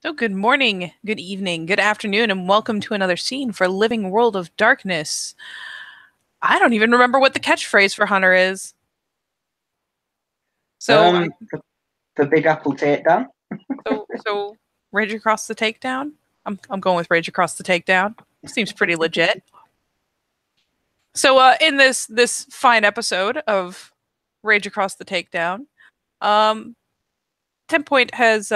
So, good morning, good evening, good afternoon, and welcome to another scene for Living World of Darkness. I don't even remember what the catchphrase for Hunter is. So, I, The Big Apple takedown. so Rage Across the Takedown. I'm going with Rage Across the Takedown. Seems pretty legit. So, in this fine episode of Rage Across the Takedown, um, 10 Point has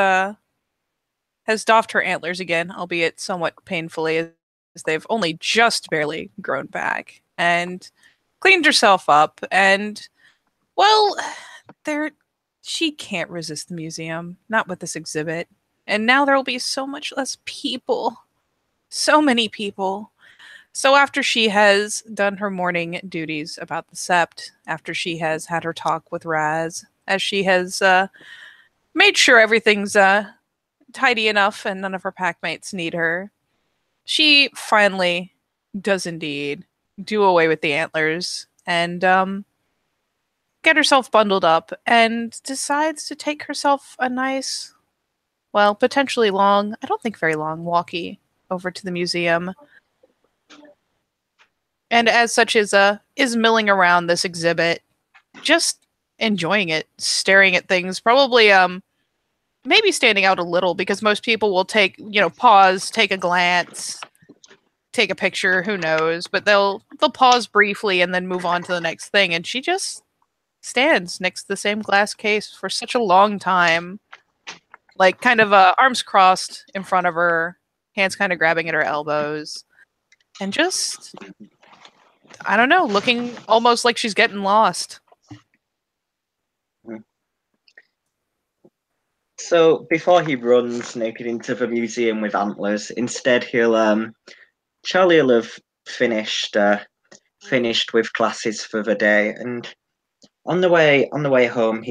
doffed her antlers again, albeit somewhat painfully, as they've only just barely grown back, and cleaned herself up. And, well, there, she can't resist the museum, not with this exhibit. And now there will be so much less people, so many people. So after she has done her morning duties about the sept, after she has had her talk with Raz, as she has made sure everything's tidy enough and none of her packmates need her, she finally does indeed do away with the antlers and get herself bundled up and decides to take herself a nice, well, potentially long, I don't think very long, walkie over to the museum. And as such is milling around this exhibit, just enjoying it, staring at things, probably maybe standing out a little because most people will take, pause, take a glance, take a picture, who knows, but they'll pause briefly and then move on to the next thing, and she just stands next to the same glass case for such a long time, like kind of arms crossed in front of her, hands kind of grabbing at her elbows, and just, I don't know, looking almost like she's getting lost. So before he runs naked into the museum with antlers, instead he'll Charlie will have finished with classes for the day, and on the way home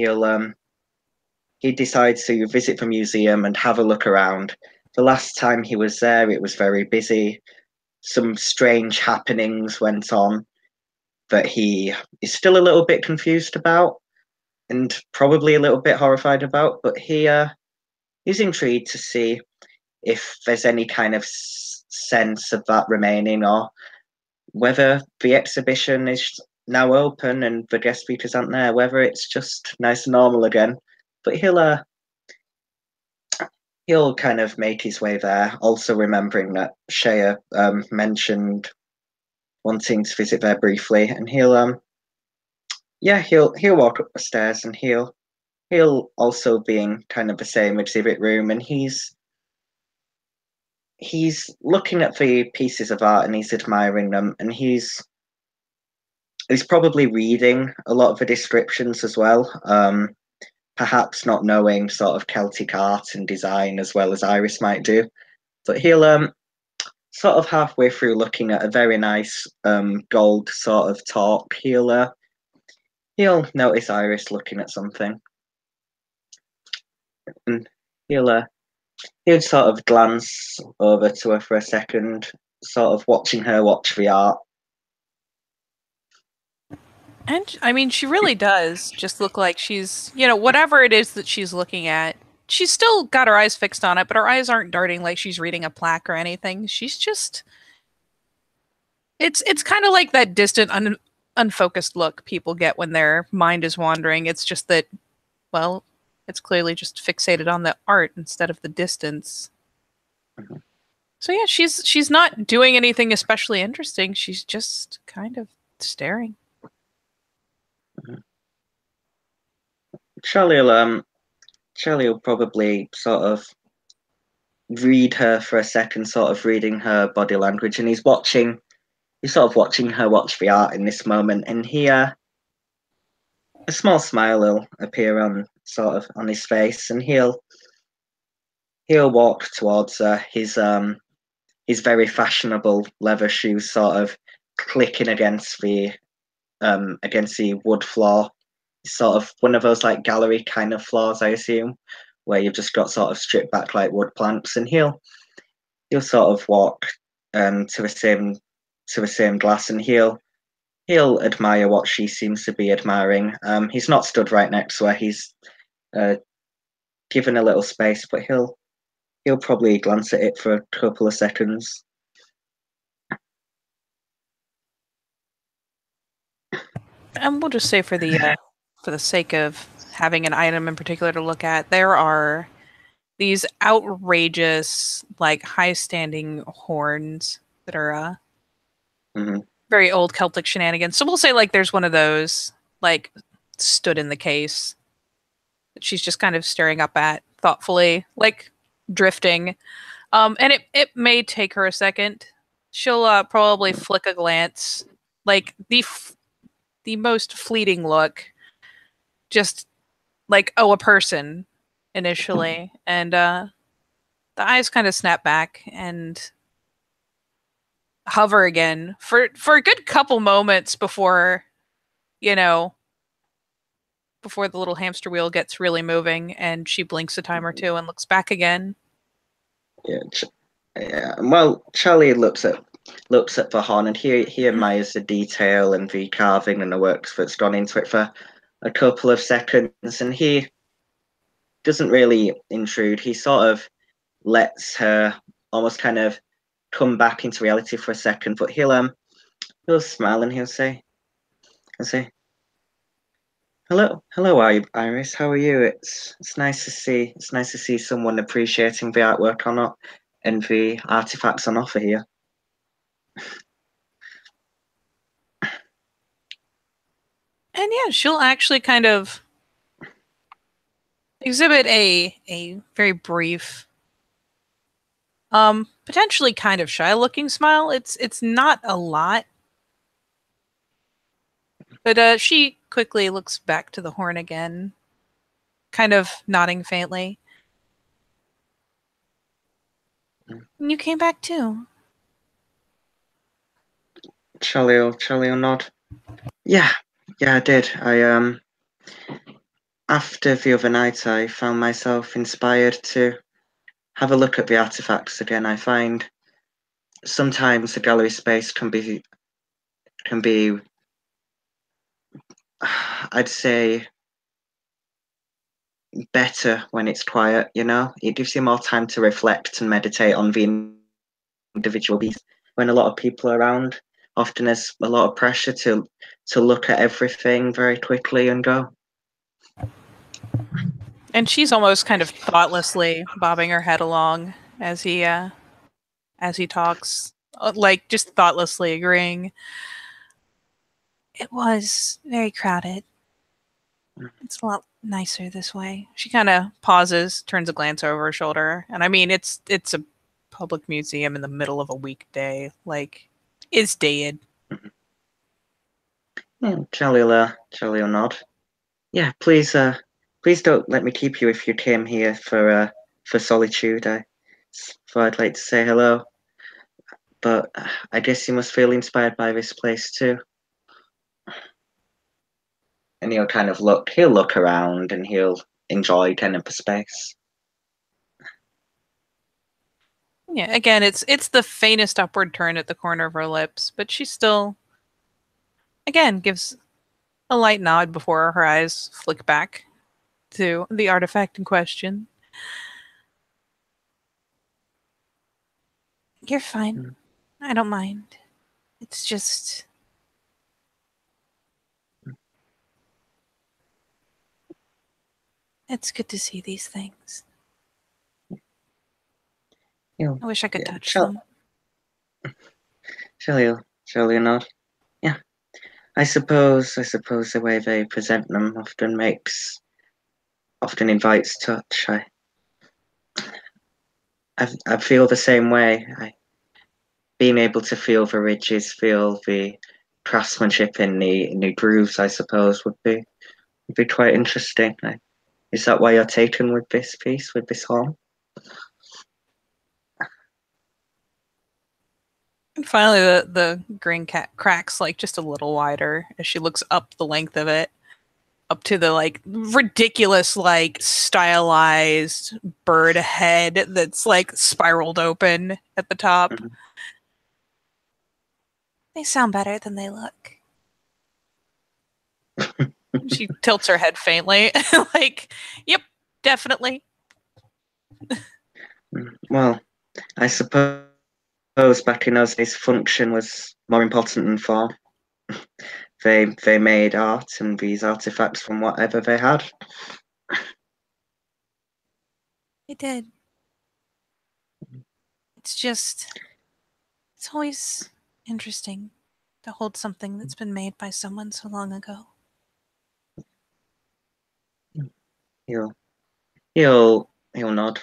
he decides to visit the museum and have a look around. The last time he was there, it was very busy. Some strange happenings went on that he is still a little bit confused about and probably a little bit horrified about, but he's intrigued to see if there's any kind of sense of that remaining, or whether the exhibition is now open and the guest speakers aren't there, whether it's just nice and normal again. But he'll kind of make his way there, also remembering that Shea mentioned wanting to visit there briefly, and he'll walk up the stairs, and he'll also be in kind of the same exhibit room, and he's looking at the pieces of art and he's admiring them, and he's probably reading a lot of the descriptions as well. Perhaps not knowing sort of Celtic art and design as well as Iris might do, but he'll sort of halfway through looking at a very nice gold sort of talk, he'll notice Iris looking at something, and he'll uh, he'll sort of glance over to her for a second, sort of watching her watch the art. And I mean, she really does just look like she's, whatever it is that she's looking at, she's still got her eyes fixed on it, but her eyes aren't darting like she's reading a plaque or anything. She's just, it's kind of like that distant, unfocused look people get when their mind is wandering. It's just that, well, it's clearly just fixated on the art instead of the distance. Mhm. So yeah, she's not doing anything especially interesting. She's just kind of staring. Mhm. Charlie will probably sort of read her for a second, sort of reading her body language, and he's sort of watching her watch the art in this moment, and a small smile will appear on sort of on his face, and he'll walk towards her. His very fashionable leather shoes sort of clicking against the wood floor. It's sort of one of those like gallery kind of floors, I assume, where you've just got sort of stripped back like wood planks, and he'll sort of walk to the same glass, and he'll admire what she seems to be admiring. He's not stood right next to her. He's uh, given a little space, but he'll probably glance at it for a couple of seconds. And we'll just say for the sake of having an item in particular to look at, there are these outrageous, like high standing horns that are Mm-hmm. very old Celtic shenanigans. So we'll say like there's one of those like stood in the case that she's just kind of staring up at thoughtfully, like drifting. And it may take her a second. She'll probably flick a glance, like the most fleeting look, just like a person initially, and the eyes kind of snap back and hover again for a good couple moments before you know before the little hamster wheel gets really moving, and she blinks a time or two and looks back again. Yeah, yeah. Well, Charlie looks at the horn and he admires the detail and the carving and the work that's gone into it for a couple of seconds, and he doesn't really intrude. He sort of lets her almost kind of come back into reality for a second, but he'll smile and he'll say, hello, Iris. How are you? It's nice to see. It's nice to see someone appreciating the artwork on it and the artifacts on offer here. And yeah, she'll actually kind of exhibit a very brief, potentially kind of shy looking smile. It's not a lot, but she quickly looks back to the horn again, kind of nodding faintly. And you came back too. Charlie will nod. Yeah, I did. After the other night, I found myself inspired to have a look at the artifacts again. I find sometimes the gallery space can be I'd say better when it's quiet, you know? It gives you more time to reflect and meditate on the individual piece. When a lot of people are around, often there's a lot of pressure to look at everything very quickly and go. And she's almost kind of thoughtlessly bobbing her head along as he talks, like just thoughtlessly agreeing. It was very crowded. It's a lot nicer this way. She kind of pauses, turns a glance over her shoulder, and I mean it's a public museum in the middle of a weekday. Like, it's dead. Yeah, Charlie will nod. Yeah, please don't let me keep you if you came here for solitude. I thought I'd like to say hello, but I guess you must feel inspired by this place too. And he'll look around and he'll enjoy kind of the space. Yeah, again, it's the faintest upward turn at the corner of her lips, but she still, again, gives a light nod before her eyes flick back to the artifact in question. You're fine. Mm. I don't mind. It's just. It's good to see these things. I wish I could touch them. Shall you not? Yeah. I suppose the way they present them often invites touch. I feel the same way. Being able to feel the ridges, feel the craftsmanship in the grooves, I suppose would be quite interesting. Is that why you're taken with this piece, with this horn? And finally, the green cat cracks like just a little wider as she looks up the length of it, up to the like ridiculous, like stylized bird head that's like spiraled open at the top. Mm-hmm. They sound better than they look. She tilts her head faintly, like, "Yep, definitely." I suppose back in those days, function was more important than form. They made art and these artifacts from whatever they had. It did. It's just, it's always interesting to hold something that's been made by someone so long ago. He'll he'll nod,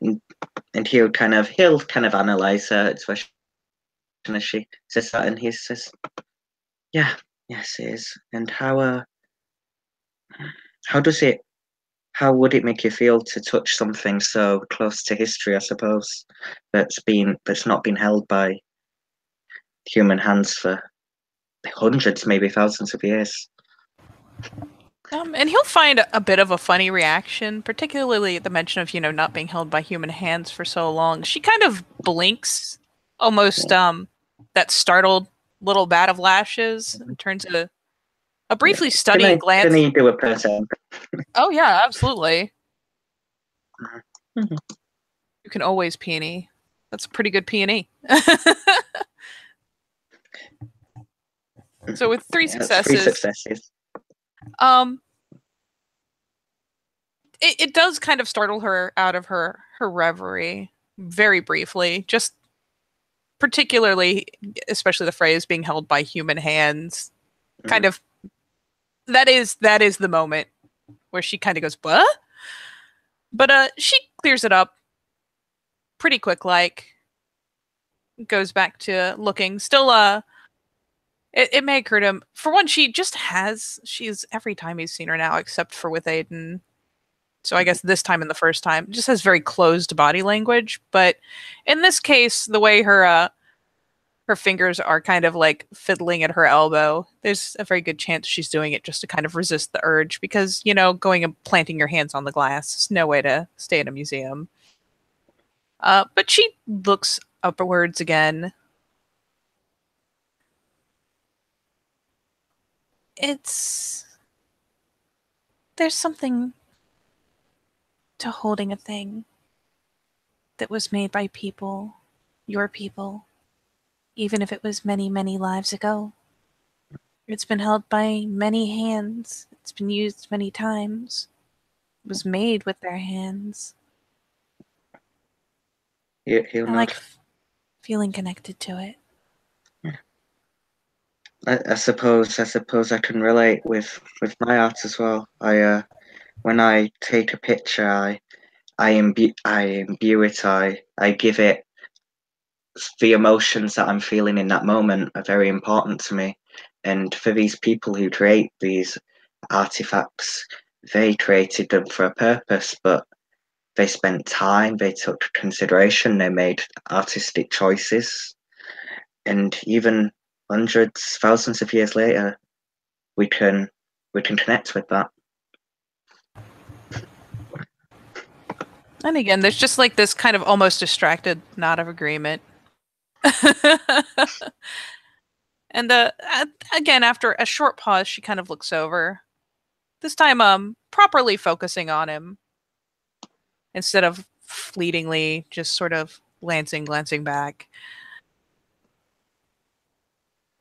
and, and he'll kind of analyze her expression as she says that, and he says, "Yeah, yes, it is. And how does it? How would it make you feel to touch something so close to history? I suppose that's not been held by human hands for hundreds, maybe thousands of years." And he'll find a bit of a funny reaction, particularly at the mention of, not being held by human hands for so long. She kind of blinks, almost that startled little bat of lashes, and turns a briefly studying Can glance. he do a person? Oh yeah, absolutely. Mhm. You can always peony. That's a pretty good peony. So with three Yeah, that's three successes, successes. um, it does kind of startle her out of her reverie very briefly. Just particularly, especially the phrase being held by human hands. Kind of that is the moment where she kind of goes, "What?" But she clears it up pretty quick. Like goes back to looking. Still, it may occur to him. For one, she's every time he's seen her now, except for with Aiden. So I guess this time and the first time, just has very closed body language. But in this case, the way her fingers are kind of like fiddling at her elbow, there's a very good chance she's doing it just to kind of resist the urge because, going and planting your hands on the glass is no way to stay in a museum. But she looks upwards again. It's There's something to holding a thing that was made by people, your people, even if it was many, many lives ago. It's been held by many hands. It's been used many times. It was made with their hands. He'll I like nod. feeling connected to it. I suppose I can relate with my art as well. When I take a picture, I imbue it. I give it the emotions that I'm feeling in that moment are very important to me. And for these people who create these artifacts, they created them for a purpose, but they spent time, they took consideration, they made artistic choices, and even hundreds, thousands of years later, we can connect with that. And again, there's just like this kind of almost distracted nod of agreement. And again, after a short pause, she kind of looks over. This time, properly focusing on him instead of fleetingly just sort of glancing back.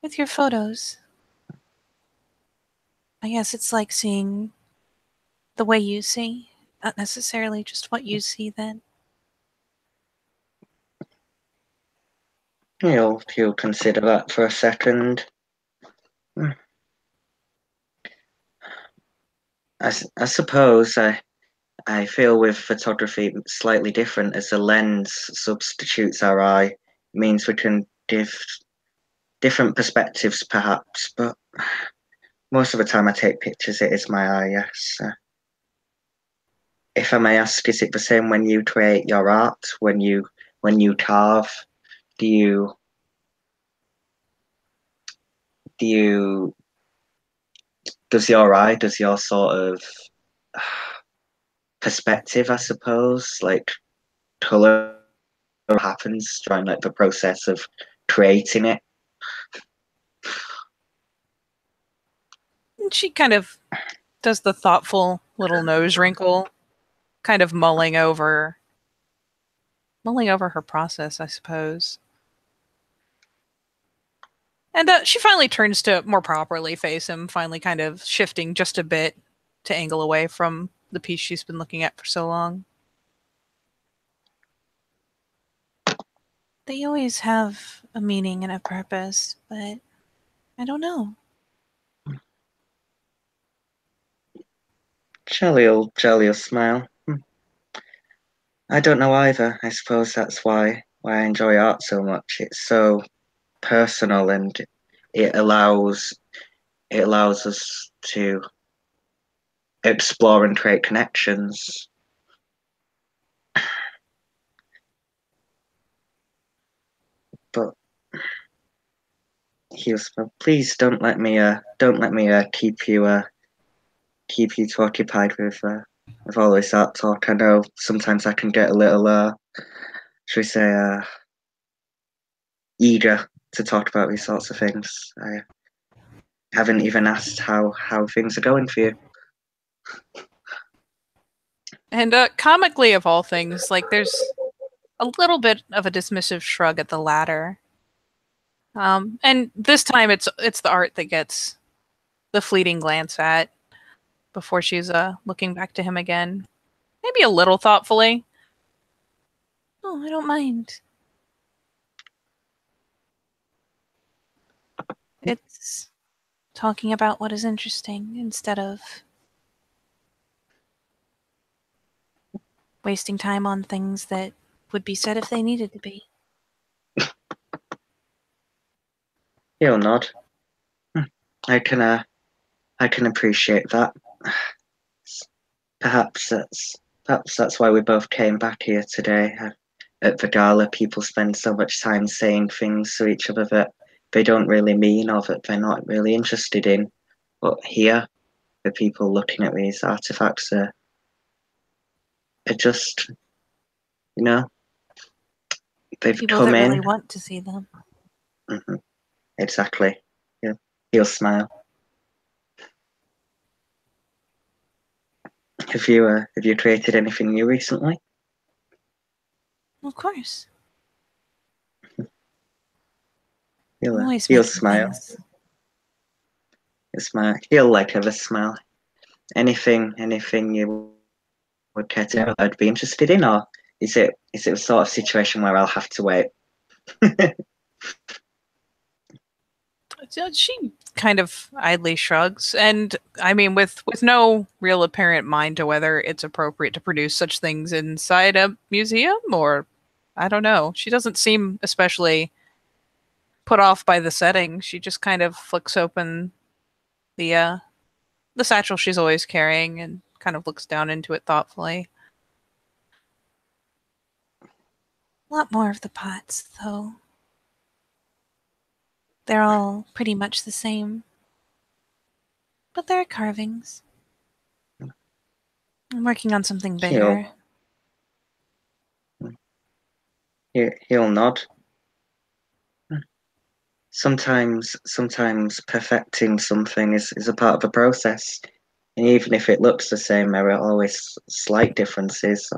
With your photos, I guess it's like seeing the way you see, not necessarily just what you see then. He'll consider that for a second. I suppose I feel with photography slightly different as the lens substitutes our eye. It means we can give different perspectives perhaps, but most of the time I take pictures, it is my eye, yes. If I may ask, is it the same when you create your art, when you carve? Do you do you does your sort of perspective, I suppose, like color happens during like the process of creating it? And she kind of does the thoughtful little nose wrinkle, kind of mulling over mulling over her process, I suppose. And she finally turns to more properly face him, finally kind of shifting just a bit to angle away from the piece she's been looking at for so long. They always have a meaning and a purpose, but I don't know. Jolly old smile. I don't know either. I suppose that's why I enjoy art so much. It's so personal and it allows us to explore and create connections. But he was, please don't let me keep you too occupied with all this art talk. I know sometimes I can get a little should we say eager to talk about these sorts of things. I haven't even asked how things are going for you. And comically, of all things, like there's a little bit of a dismissive shrug at the latter. And this time it's the art that gets the fleeting glance at before she's looking back to him again. Maybe a little thoughtfully. Oh, I don't mind. It's talking about what is interesting instead of wasting time on things that would be said if they needed to be. He'll nod. I can appreciate that. Perhaps that's why we both came back here today. At the gala, people spend so much time saying things to each other that they don't really mean or that they're not really interested in. But here, the people looking at these artifacts are just, you know, they've People come that in. really want to see them. Mm-hmm. Exactly. Yeah. He'll smile. Have you created anything new recently? Of course. He'll, I'm always he'll making smile. things. He'll smile. He'll like have a smile. Anything you would care to know I'd be interested in, or is it a sort of situation where I'll have to wait? She kind of idly shrugs, and I mean, with no real apparent mind to whether it's appropriate to produce such things inside a museum, or I don't know. She doesn't seem especially put off by the setting. She just kind of flicks open the satchel she's always carrying and kind of looks down into it thoughtfully. A lot more of the pots, though. They're all pretty much the same. But they're carvings. I'm working on something bigger. He'll nod. Sometimes perfecting something is a part of the process, and even if it looks the same, there are always slight differences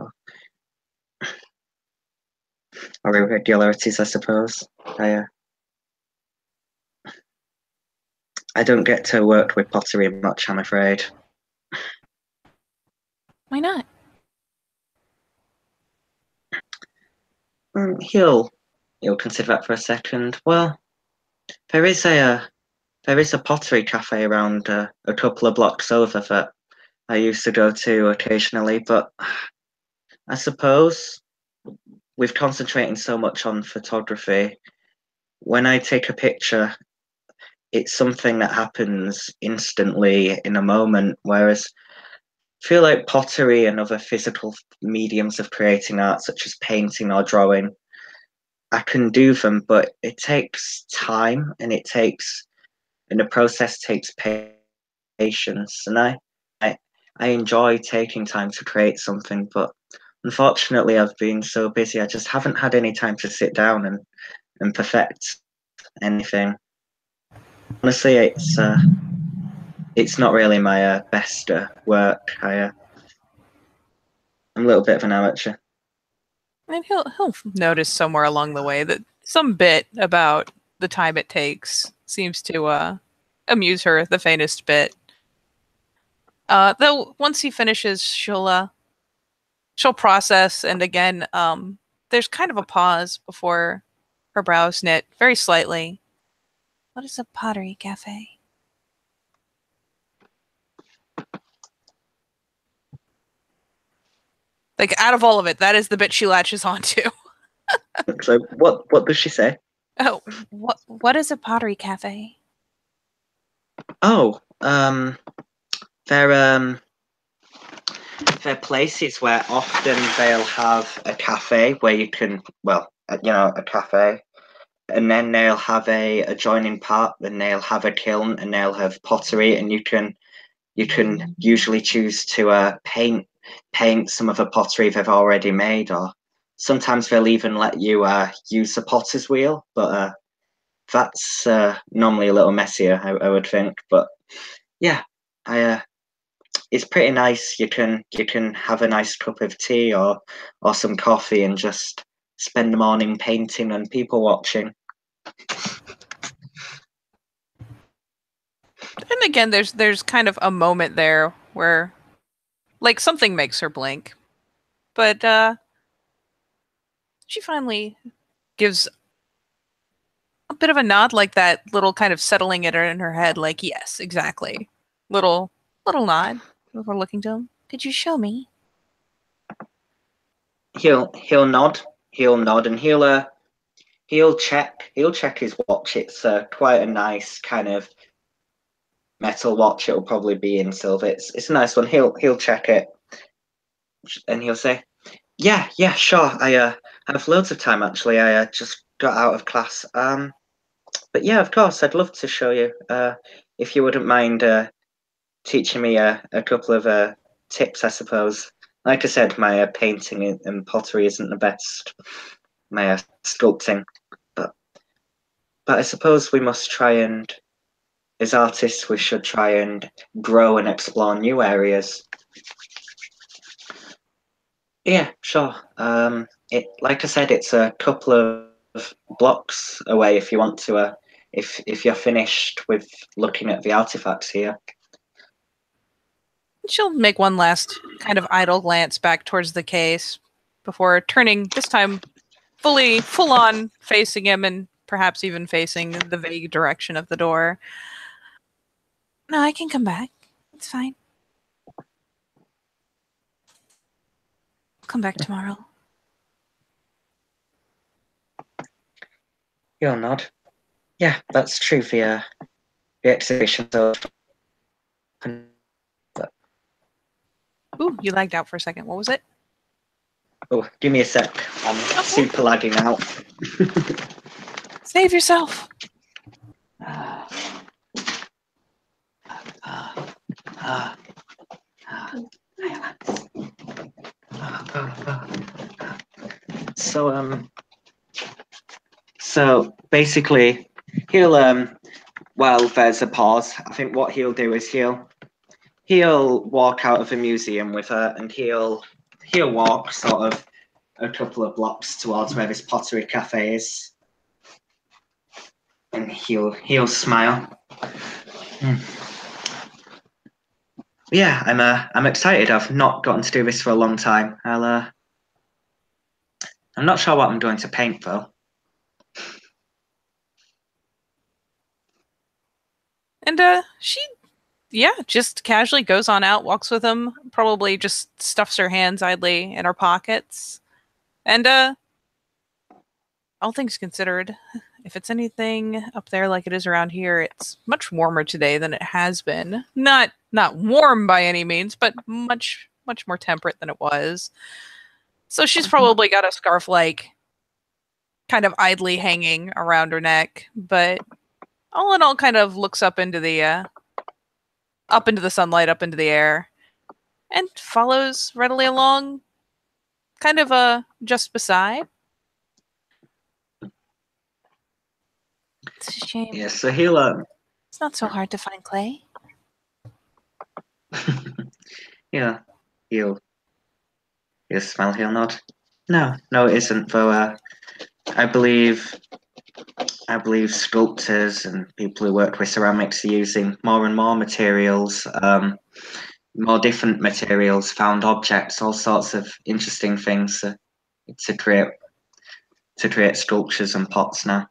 or irregularities, I suppose. I don't get to work with pottery much, I'm afraid. Why not? He'll consider that for a second. Well, there is a pottery cafe around a couple of blocks over that I used to go to occasionally, but I suppose with concentrating so much on photography, when I take a picture, it's something that happens instantly in a moment, whereas I feel like pottery and other physical mediums of creating art, such as painting or drawing, I can do them, but it takes time and the process takes patience. And I enjoy taking time to create something, but unfortunately, I've been so busy, I just haven't had any time to sit down and perfect anything. Honestly, it's not really my best work. I'm a little bit of an amateur. And he'll notice somewhere along the way that some bit about the time it takes seems to amuse her the faintest bit. Though once he finishes, she'll process, and again, there's kind of a pause before her brows knit very slightly. What is a pottery cafe? Like, out of all of it, that is the bit she latches onto. So what does she say? Oh, what is a pottery cafe? Oh, they're they're places where often they'll have a cafe where you can, well, a cafe, and then they'll have a adjoining part, then they'll have a kiln, and they'll have pottery, and you can usually choose to paint some of the pottery they've already made, or sometimes they'll even let you use the potter's wheel, but that's normally a little messier, I would think. But yeah, I it's pretty nice. You can have a nice cup of tea or some coffee and just spend the morning painting and people watching. And again, there's kind of a moment there where, like, something makes her blink, but she finally gives a bit of a nod, like that little kind of settling it in her head, like, yes, exactly. Little nod before looking to him. Could you show me? He'll nod. He'll nod, and he'll check his watch. It's quite a nice kind of metal watch. It'll probably be in silver. It's a nice one. He'll check it, and he'll say, "Yeah, sure. I have loads of time actually. I just got out of class. But yeah, of course, I'd love to show you. If you wouldn't mind teaching me a couple of tips, I suppose. Like I said, my painting and pottery isn't the best. My sculpting, but I suppose we must try and, as artists, we should try and grow and explore new areas. Yeah, sure. Like I said, it's a couple of blocks away if you want to. If you're finished with looking at the artifacts here. She'll make one last kind of idle glance back towards the case before turning, this time full on facing him, and perhaps even facing the vague direction of the door. No, I can come back. It's fine. I'll come back tomorrow. You'll nod. Yeah, that's true. The exhibition. So, Ooh, you lagged out for a second. What was it? oh, give me a sec. I'm super lagging out. Save yourself. So basically, he'll well, there's a pause. I think what he'll do is he'll walk out of the museum with her, and he'll walk sort of a couple of blocks towards where this pottery cafe is, and he'll smile. Yeah, I'm excited. I've not gotten to do this for a long time. I'm not sure what I'm going to paint though. And she, yeah, just casually goes on out, walks with him, probably just stuffs her hands idly in her pockets. And all things considered, if it's anything up there like it is around here, it's much warmer today than it has been. Not warm by any means, but much more temperate than it was. So she's probably got a scarf like kind of idly hanging around her neck, but all in all kind of looks up into the sunlight, up into the air, and follows readily along, kind of just beside. It's a shame. Yeah, so he'll It's not so hard to find clay. yeah, he'll smile, he'll nod. No, it isn't. Though I believe I believe sculptors and people who work with ceramics are using more and more materials, more different materials, found objects, all sorts of interesting things to create sculptures and pots now.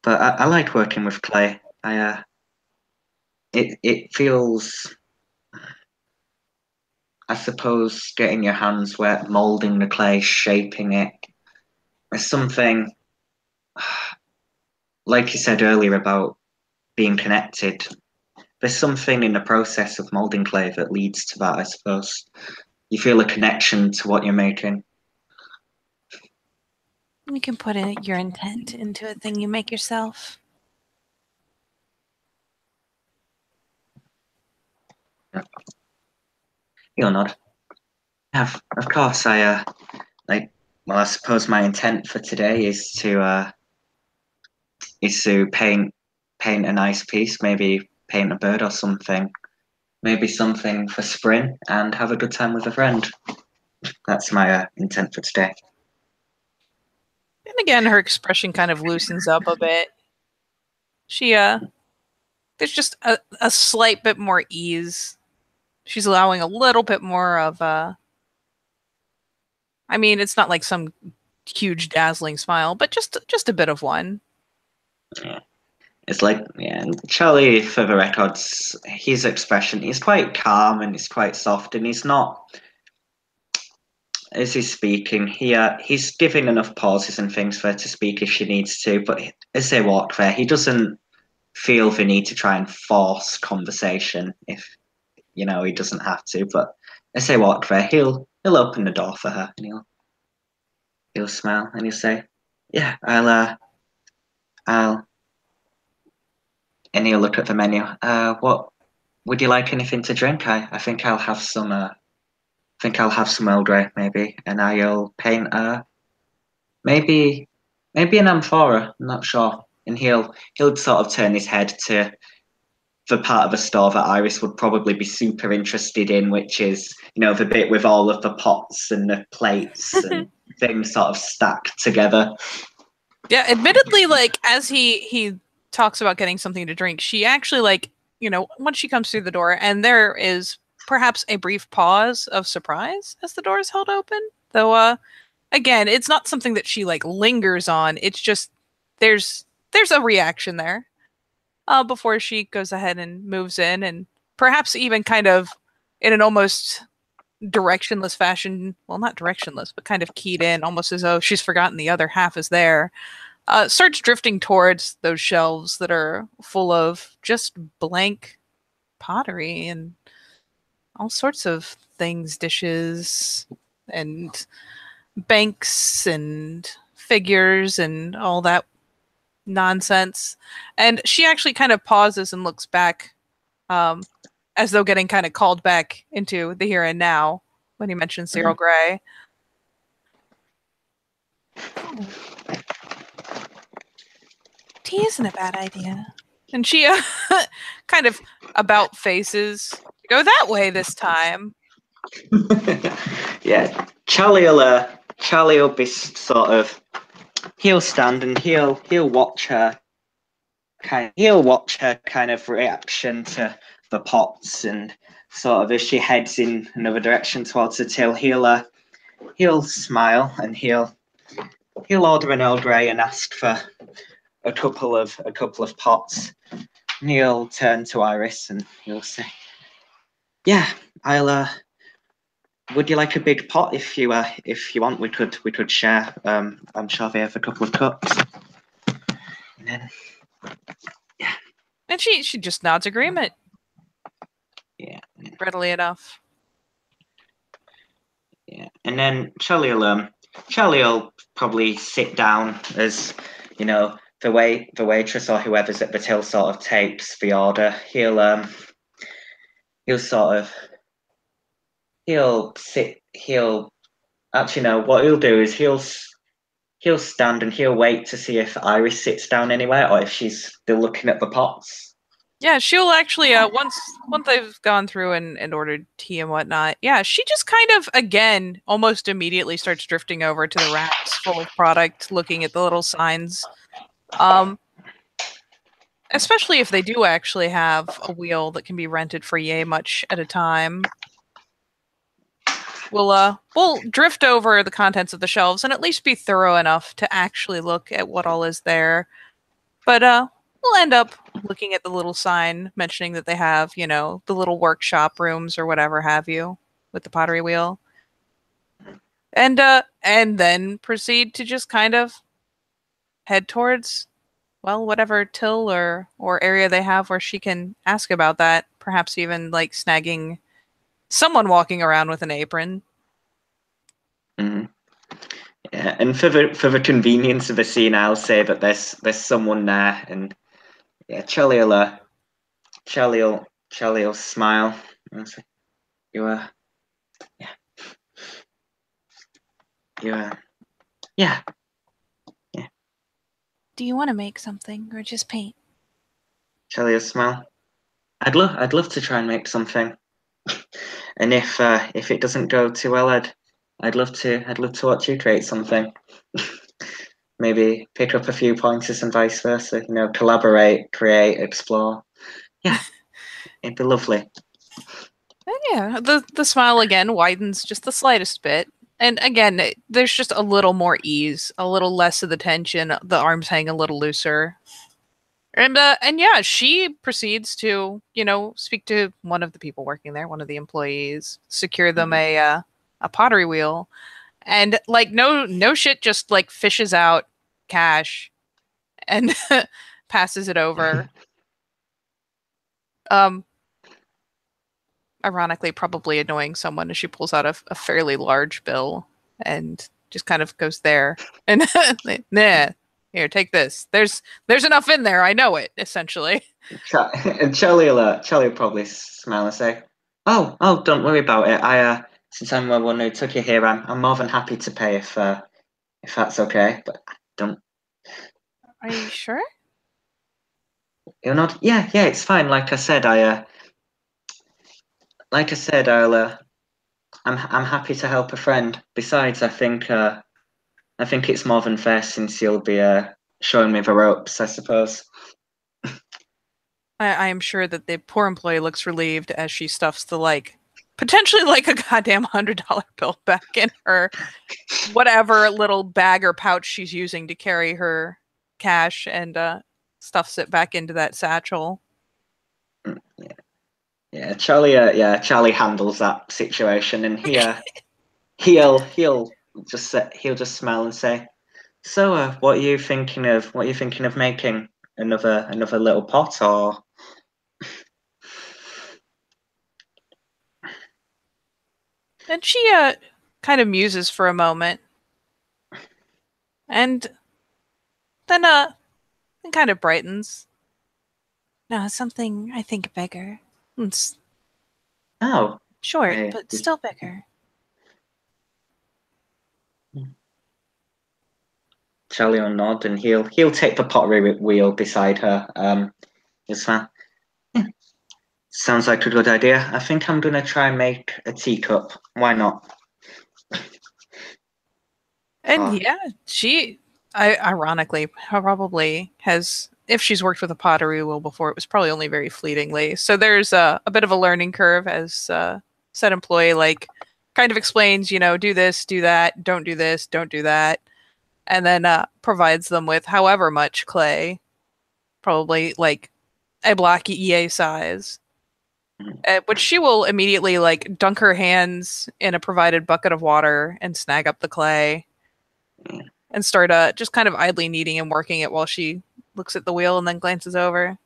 But, I like working with clay. It feels, I suppose, getting your hands wet, molding the clay, shaping it. There's something, like you said earlier about being connected. There's something in the process of molding clay that leads to that, I suppose. You feel a connection to what you're making. You can put your intent into a thing you make yourself. You'll nod. Yeah, of course. Like. Well, I suppose my intent for today is to paint a nice piece. Maybe paint a bird or something. Maybe something for spring, and have a good time with a friend. That's my intent for today. And again, her expression kind of loosens up a bit. She, there's just a slight bit more ease. She's allowing a little bit more of, I mean, it's not like some huge dazzling smile, but just a bit of one. Yeah. It's like, yeah, and Charlie, for the records, his expression, he's quite calm and he's quite soft, and he's not, as he's speaking, he's giving enough pauses and things for her to speak if she needs to, but as they walk there, he doesn't feel the need to try and force conversation if, he doesn't have to, but as they walk there, he'll open the door for her and he'll smile and he'll say, yeah, I'll, and he'll look at the menu. What would you like anything to drink? I think I'll have some. Think I'll have some Earl Grey maybe, and I'll paint. Maybe, maybe an amphora. I'm not sure. And he'll sort of turn his head to the part of the store that Iris would probably be super interested in, which is the bit with all of the pots and the plates and things sort of stacked together. Yeah, admittedly, like as he talks about getting something to drink, she actually once she comes through the door, and there is perhaps a brief pause of surprise as the door is held open. Though, again, it's not something that she like lingers on. It's just there's a reaction there before she goes ahead and moves in, and perhaps even kind of in an almost directionless fashion. Well, not directionless, but kind of keyed in, almost as though she's forgotten the other half is there. Starts drifting towards those shelves that are full of just blank pottery and all sorts of things, dishes and banks and figures and all that nonsense. And she actually kind of pauses and looks back, as though getting kind of called back into the here and now when he mentions Cyril Gray. Tea isn't a bad idea. And she kind of about faces. Go that way this time. Yeah, Charlie will be sort of. He'll stand and he'll watch her. He'll watch her kind of reaction to the pots, and sort of as she heads in another direction towards the till, he'll smile and he'll order an Earl Grey and ask for a couple of pots. And he'll turn to Iris and he'll say, "Yeah, I'll. Would you like a big pot? If you want, we could share. I'm sure they have a couple of cups." And then, yeah. And she just nods agreement. Yeah. Readily enough. Yeah. And then Charlie'll probably sit down as the waitress or whoever's at the till sort of takes the order. He'll sort of he'll actually no, what he'll do is he'll stand and he'll wait to see if Iris sits down anywhere or if she's still looking at the pots. Yeah, she'll actually once they've gone through and ordered tea and whatnot, yeah, she just kind of again almost immediately starts drifting over to the racks full of product, looking at the little signs. Um, Especially if they do actually have a wheel that can be rented for yay much at a time. We'll drift over the contents of the shelves and at least be thorough enough to actually look at what all is there. But we'll end up looking at the little sign mentioning that they have, the little workshop rooms or whatever have you with the pottery wheel. And then proceed to just kind of head towards, well, whatever till or area they have where she can ask about that, perhaps even like snagging someone walking around with an apron. Mm. Yeah, and for the convenience of the scene, I'll say that there's someone there, and yeah, Charlie will smile and say, "You yeah, you yeah, yeah." Do you want to make something or just paint? Charlie will smile. I'd love to try and make something, and if it doesn't go too well, I'd love to watch you create something. Maybe pick up a few pointers and vice versa. Collaborate, create, explore. Yeah, it'd be lovely. And yeah, the smile again widens just the slightest bit. And again, there's just a little more ease, a little less of the tension. The arms hang a little looser. And yeah, she proceeds to, speak to one of the people working there, one of the employees, secure them Mhm. a pottery wheel, and like no shit, just like fishes out cash and passes it over. Um, Ironically, probably annoying someone as she pulls out a fairly large bill and just kind of goes there and nah, here, take this. There's enough in there. I know it. Essentially. And Charlie will probably smile and say, "Oh, don't worry about it. Since I'm the one who took you here, I'm more than happy to pay if that's okay. But don't, Are you sure? you're not. Yeah, it's fine. Like I said, I'm happy to help a friend. Besides, I think it's more than fair since you'll be showing me the ropes, I suppose." I am sure that the poor employee looks relieved as she stuffs the like potentially like a goddamn $100 bill back in her whatever little bag or pouch she's using to carry her cash and stuffs it back into that satchel. Yeah, Charlie handles that situation, and he'll just smile and say, "So, what are you thinking of making? Another little pot, or?" And she kind of muses for a moment and then kind of brightens. No, something I think bigger. It's Oh, short, eh, but still bigger. Charlie will nod, and he'll take the pottery wheel beside her. He'll smile. "Yeah, sounds like a good idea. I think I'm gonna try and make a teacup. Why not?" And Oh, yeah, ironically probably has, if she's worked with a pottery wheel before, it was probably only very fleetingly. So there's a bit of a learning curve as said employee like kind of explains, do this, do that, don't do this, don't do that, and then provides them with however much clay, probably like a block EA size, which she will immediately like dunk her hands in a provided bucket of water and snag up the clay and start just kind of idly kneading and working it while she looks at the wheel and then glances over.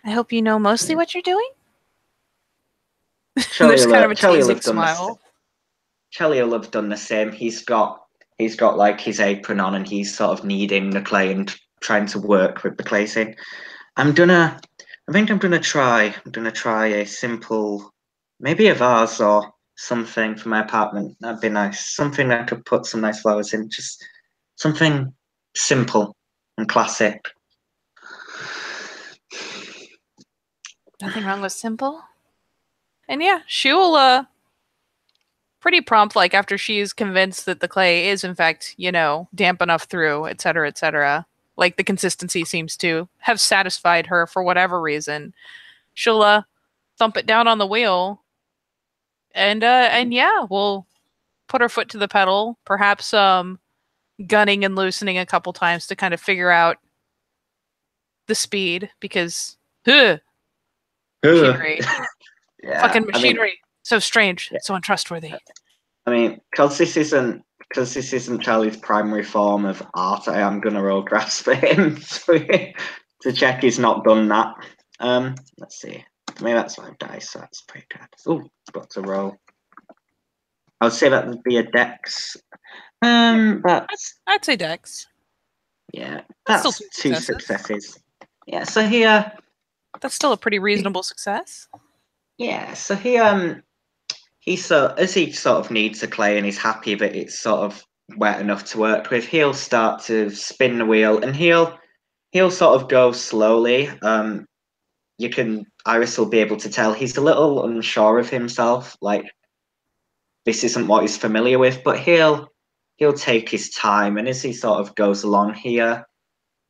I hope you know mostly what you're doing. Charlie There's will, kind of a Charlie will teasing have done this. smile. Charlie will have done the same. He's got like his apron on, and he's sort of kneading the clay and trying to work with the clay. Saying, "I'm gonna, I think I'm gonna try a simple, maybe a vase or something for my apartment. That'd be nice. Something I could put some nice flowers in. Just something simple. and classic. Nothing wrong with simple. And yeah, she'll pretty prompt, like after she's convinced that the clay is in fact, damp enough through, etc., etc. Like the consistency seems to have satisfied her for whatever reason. She'll thump it down on the wheel, and yeah, we'll put her foot to the pedal, perhaps gunning and loosening a couple times to kind of figure out the speed because machinery, Yeah, fucking machinery, so strange, yeah, so untrustworthy. because this isn't Charlie's primary form of art, I am gonna roll graphs for him to check he's not done that. Let's see. Maybe that's 5 dice, so that's pretty good. Oh, got to roll. I would say that would be a dex. That's I'd say Dex. yeah, That's still that's two two successes. successes. Yeah, so here, That's still a pretty reasonable success. yeah, so he as he sort of needs the clay and he's happy that it's sort of wet enough to work with, he'll start to spin the wheel and he'll sort of go slowly. Iris will be able to tell he's a little unsure of himself, like this isn't what he's familiar with, but he'll take his time, and as he sort of goes along here,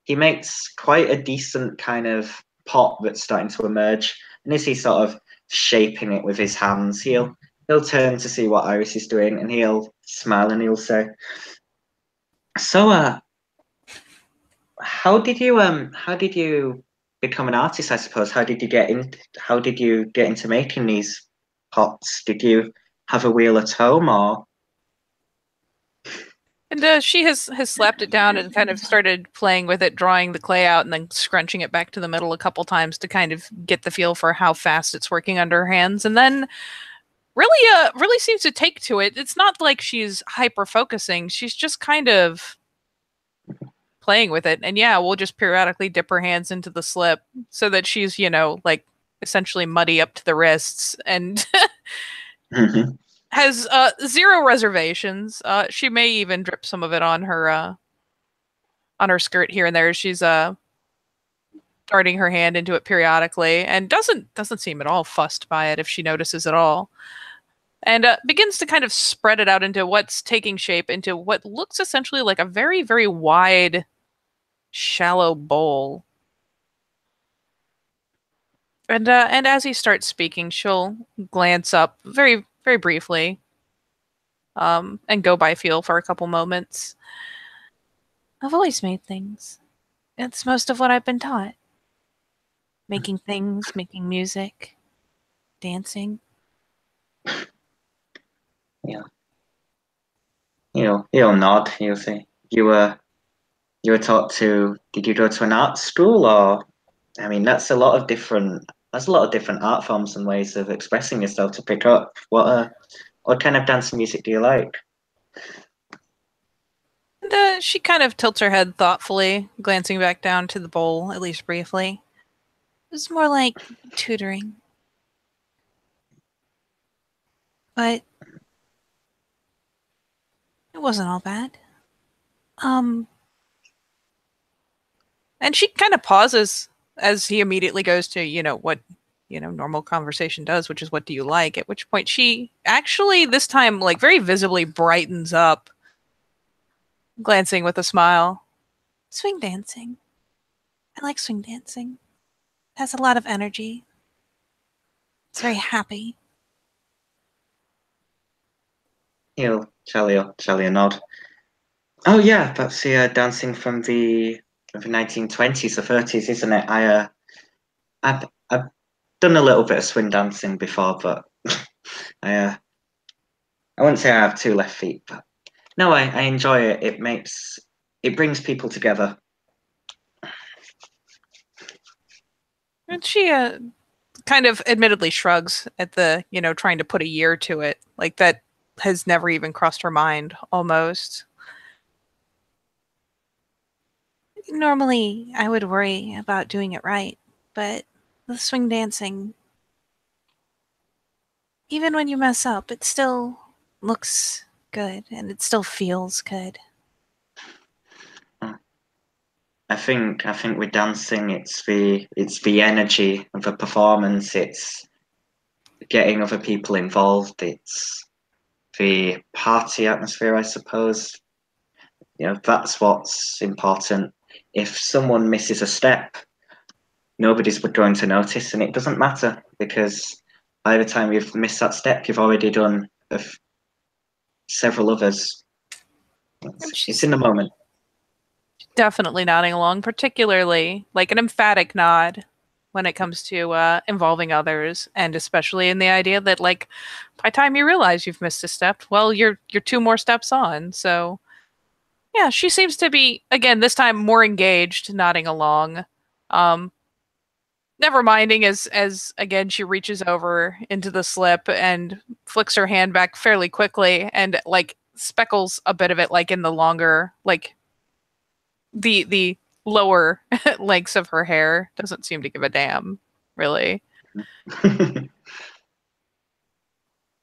he makes quite a decent kind of pot that's starting to emerge, and as he's sort of shaping it with his hands, he'll turn to see what Iris is doing, and he'll smile and he'll say, "So, how did you become an artist? I suppose. How did you get into making these pots? Did you have a wheel at home, or?" And she has slapped it down and kind of started playing with it, drawing the clay out and then scrunching it back to the middle a couple times to kind of get the feel for how fast it's working under her hands. And then really seems to take to it. It's not like she's hyper focusing. She's just kind of playing with it. And yeah, we'll just periodically dip her hands into the slip so that she's, like essentially muddy up to the wrists and has zero reservations. She may even drip some of it on her skirt here and there. She's darting her hand into it periodically and doesn't seem at all fussed by it if she notices at all. And begins to kind of spread it out into what's taking shape into what looks essentially like a very, very wide, shallow bowl. And as he starts speaking, she'll glance up very, very briefly, and go by feel for a couple moments. I've always made things. It's most of what I've been taught. Making things, making music, dancing. Yeah, he'll nod. He'll say, You were taught to. Did you go to an art school, or? I mean, that's a lot of different. That's a lot of different art forms and ways of expressing yourself to pick up. What kind of dance and music do you like? And she kind of tilts her head thoughtfully, glancing back down to the bowl, at least briefly. It's more like tutoring. But it wasn't all bad. Um, and she kind of pauses as he immediately goes to, what, normal conversation does, which is, what do you like? At which point she actually, this time, like, very visibly brightens up, glancing with a smile. Swing dancing. I like swing dancing. It has a lot of energy. It's very happy. Charlie a nod. Oh yeah, that's the dancing from the 1920s or 30s, isn't it? I've done a little bit of swing dancing before, but I wouldn't say I have two left feet. But no, I enjoy it. It brings people together. And she kind of admittedly shrugs at the, trying to put a year to it. Like, that has never even crossed her mind, almost. Normally, I would worry about doing it right, but with swing dancing, even when you mess up, it still looks good and it still feels good. I think with dancing, it's the energy of a performance. It's getting other people involved. It's the party atmosphere, I suppose. That's what's important. If someone misses a step, nobody's going to notice, and it doesn't matter because by the time you've missed that step, you've already done several others. It's in the moment. Definitely nodding along, particularly like an emphatic nod when it comes to involving others, and especially in the idea that like by the time you realize you've missed a step, well, you're two more steps on. So yeah, she seems to be again this time more engaged, nodding along. Um, Never minding as again she reaches over into the slip and flicks her hand back fairly quickly and like speckles a bit of it like in the longer like the lower lengths of her hair. Doesn't seem to give a damn, really.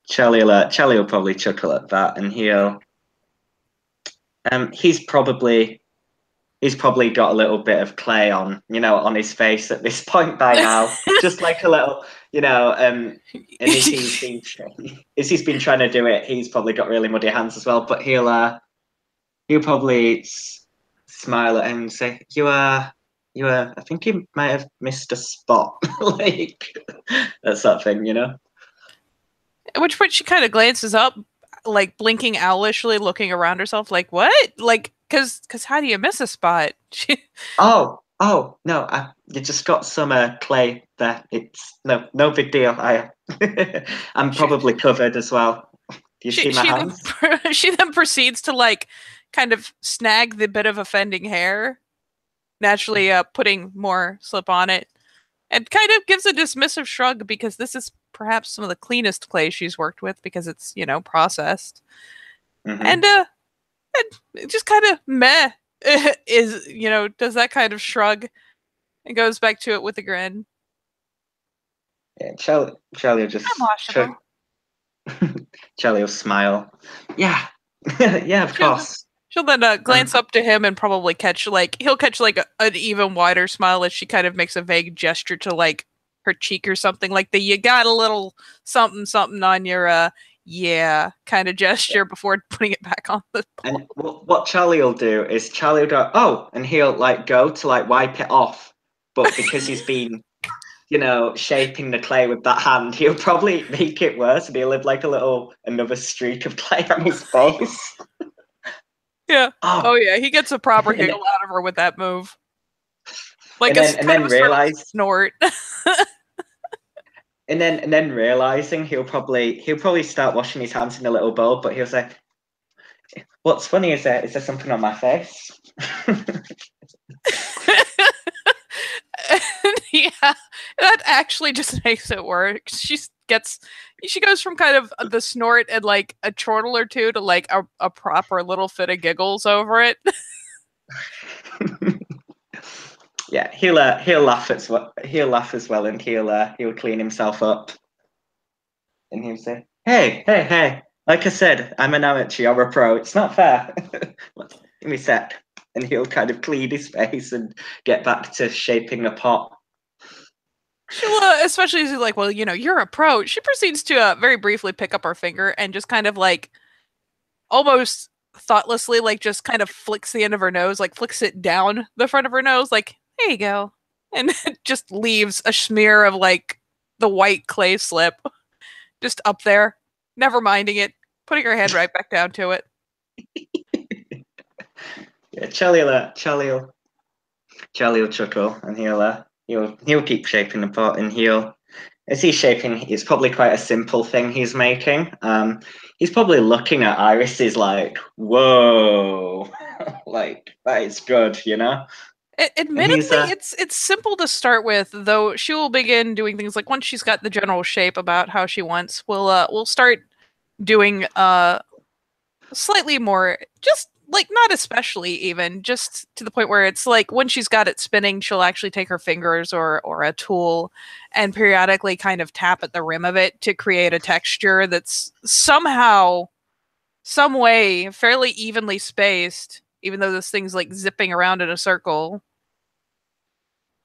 Charlie will probably chuckle at that, and he's probably got a little bit of clay on his face at this point by now, just like a little, and as he's been trying to do it, he's probably got really muddy hands as well. But he'll probably smile at him and say, I think you might have missed a spot," like that sort of thing, At which point she kind of glances up, like blinking owlishly, looking around herself, like what? Like, because how do you miss a spot? Oh, no, you just got some clay there. It's no big deal. I'm probably covered as well. Do you see my hands? She then proceeds to like kind of snag the bit of offending hair, naturally putting more slip on it, and kind of gives a dismissive shrug because this is perhaps some of the cleanest clay she's worked with because it's processed, and it just kind of meh is does that kind of shrug and goes back to it with a grin. Yeah, Charlie will just Charlie will smile. Yeah, yeah, of course. She'll then glance up to him and probably catch he'll catch an even wider smile as she kind of makes a vague gesture to like her cheek or something, like you got a little something something on your yeah kind of gesture before putting it back on the pole. And what Charlie will do is Charlie will go, oh, and he'll like go to like wipe it off, but because he's been shaping the clay with that hand, he'll probably make it worse, and he'll have like another streak of clay on his face. Yeah. Oh yeah, he gets a proper giggle out of her with that move. Like and then realize snort. and then realizing he'll probably start washing his hands in a little bowl, but he'll say, "What's funny is there something on my face?" Yeah, that actually just makes it work. She goes from kind of the snort and like a chortle or two to like a proper little fit of giggles over it. Yeah, he'll laugh as well. He'll laugh as well, and he'll clean himself up, and he'll say, "Hey! Like I said, I'm an amateur. You're a pro. It's not fair. Give me a sec." And he'll kind of clean his face and get back to shaping the pot. She'll, especially as he's like, well, you're a pro. She proceeds to very briefly pick up her finger and just kind of like almost thoughtlessly, like just kind of flicks the end of her nose, like flicks it down the front of her nose, like, there you go. And just leaves a smear of like the white clay slip just up there, never minding it, putting her hand right back down to it. Yeah, Charlie will chuckle, and he'll keep shaping the pot, and as he's shaping, it's probably quite a simple thing he's making. He's probably looking at Iris's like, whoa, like that is good, Admittedly, it's simple to start with, though she will begin doing things like once she's got the general shape about how she wants, we'll start doing slightly more, just like not especially even, just to the point where it's like when she's got it spinning, she'll actually take her fingers or a tool and periodically kind of tap at the rim of it to create a texture that's somehow, some way, fairly evenly spaced, even though this thing's like zipping around in a circle.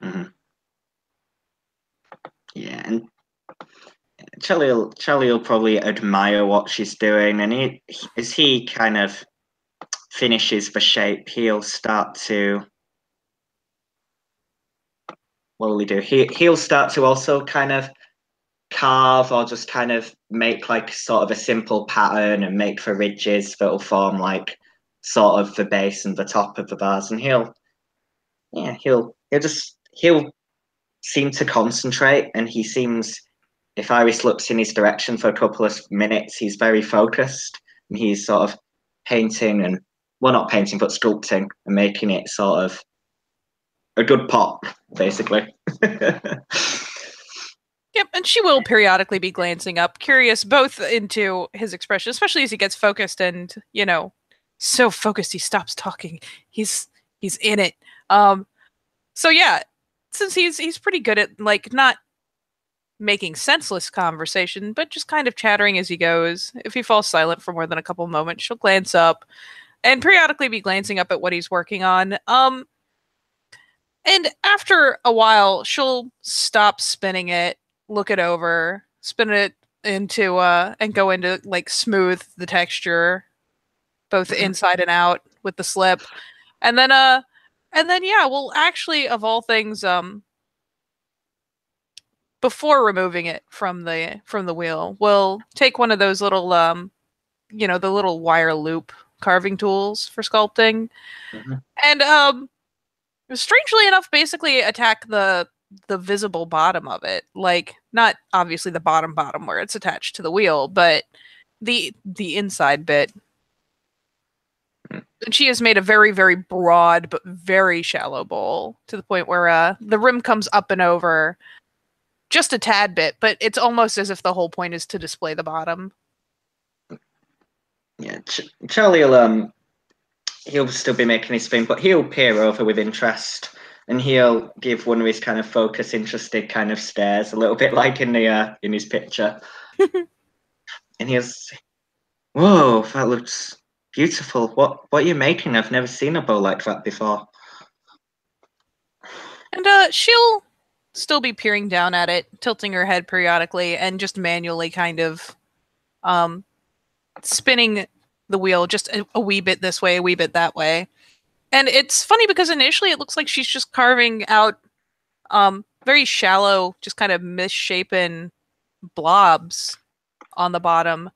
Mm-hmm. Yeah, and Charlie will probably admire what she's doing, and as he kind of finishes the shape, he'll start to. What will he do? He'll start to also kind of carve or just kind of make like sort of a simple pattern and make the ridges that'll form like sort of the base and the top of the bars, and he'll seem to concentrate, and he seems, if Iris looks in his direction for a couple of minutes, he's very focused, and he's sort of painting and, well, not painting, but sculpting and making it sort of a good pop, basically. Yep, and she will periodically be glancing up, curious both into his expression, especially as he gets focused and, so focused he stops talking. He's in it. So yeah, since he's pretty good at like not making senseless conversation, but just kind of chattering as he goes. If he falls silent for more than a couple moments, she'll glance up and periodically be glancing up at what he's working on. And after a while, she'll stop spinning it, look it over, spin it into and go into like smooth the texture, both inside and out with the slip. And then yeah, well actually of all things, before removing it from the wheel, we'll take one of those little the little wire loop carving tools for sculpting. Mm-hmm. And strangely enough, basically attack the visible bottom of it. Like, not obviously the bottom where it's attached to the wheel, but the inside bit. And she has made a very, very broad but very shallow bowl to the point where the rim comes up and over just a tad bit, but it's almost as if the whole point is to display the bottom. Yeah, Charlie will he'll still be making his thing, but he'll peer over with interest, and he'll give one of his kind of focus, interested kind of stares, a little bit like in his picture. And he'll say, "Whoa, that looks beautiful. What are you making? I've never seen a bow like that before." And she'll still be peering down at it, tilting her head periodically, and just manually kind of spinning the wheel just a wee bit this way, a wee bit that way. And it's funny because initially it looks like she's just carving out very shallow, just kind of misshapen blobs on the bottom.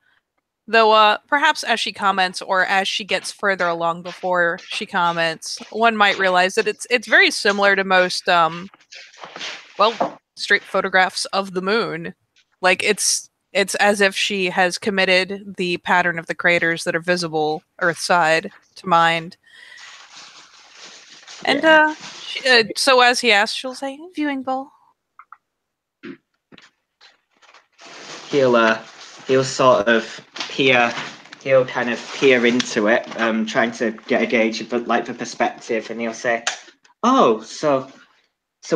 Though perhaps as she comments or as she gets further along before she comments, one might realize that it's very similar to most straight photographs of the moon. Like it's as if she has committed the pattern of the craters that are visible Earthside to mind. And Yeah. so as he asks, she'll say, "Viewing bowl." He'll sort of peer. He'll kind of peer into it, trying to get a gauge of like the perspective, and he'll say, "Oh, so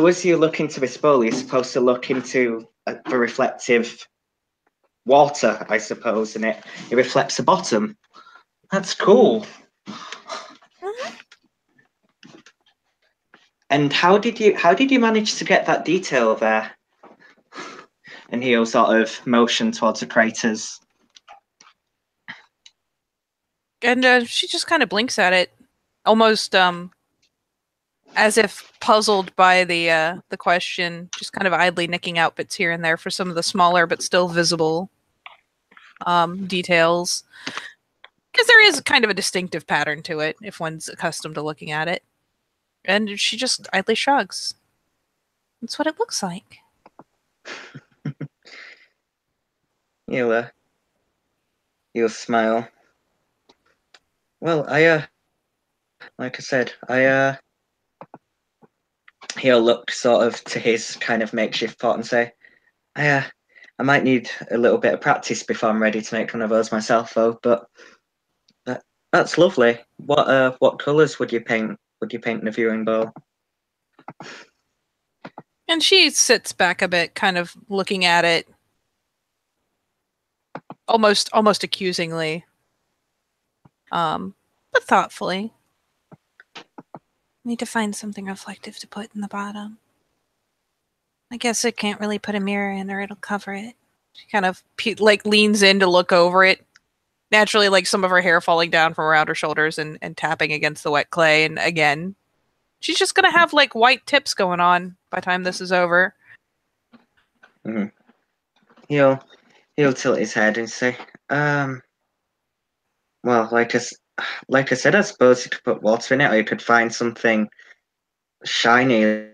as you look into this bowl, you're supposed to look into the reflective water, I suppose, and it reflects the bottom. That's cool." Mm-hmm. And how did you manage to get that detail there? And he'll sort of motion towards the craters. And she just kind of blinks at it, almost as if puzzled by the question, just kind of idly nicking out bits here and there for some of the smaller but still visible details. Because there is kind of a distinctive pattern to it if one's accustomed to looking at it. And she just idly shrugs. That's what it looks like. He'll smile. Well, like I said, he'll look sort of to his kind of makeshift pot and say, I might need a little bit of practice before I'm ready to make one of those myself, though. But that's lovely. What colours would you paint? Would you paint in a viewing bowl? And she sits back a bit, kind of looking at it, almost accusingly, but thoughtfully. Need to find something reflective to put in the bottom. I guess I can't really put a mirror in or it'll cover it. She kind of like leans in to look over it. Naturally, like some of her hair falling down from around her shoulders and tapping against the wet clay. And again, she's just gonna have like white tips going on by the time this is over. Mm-hmm. He'll tilt his head and say, well, like I said, I suppose you could put water in it, or you could find something shiny,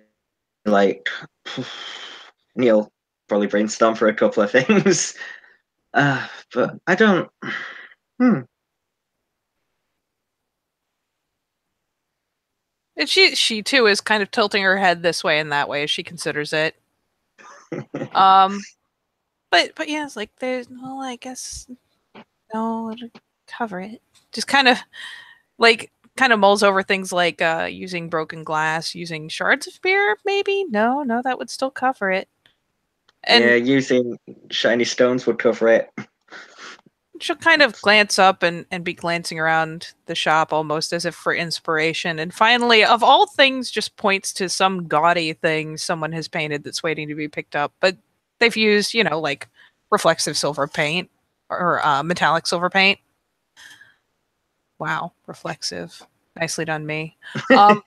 like Neil probably brainstorm for a couple of things. But I don't. Hmm. And she too is kind of tilting her head this way and that way as she considers it. Um, but yeah, it's like there's well, I guess no to cover it. Just kind of mulls over things like using broken glass, using shards of beer, maybe. No, that would still cover it. Yeah, And using shiny stones would cover it. she'll kind of glance up and be glancing around the shop almost as if for inspiration. And finally, of all things, just points to some gaudy thing someone has painted that's waiting to be picked up. But they've used, like reflexive silver paint or metallic silver paint. Wow, reflexive. Nicely done, me. Um,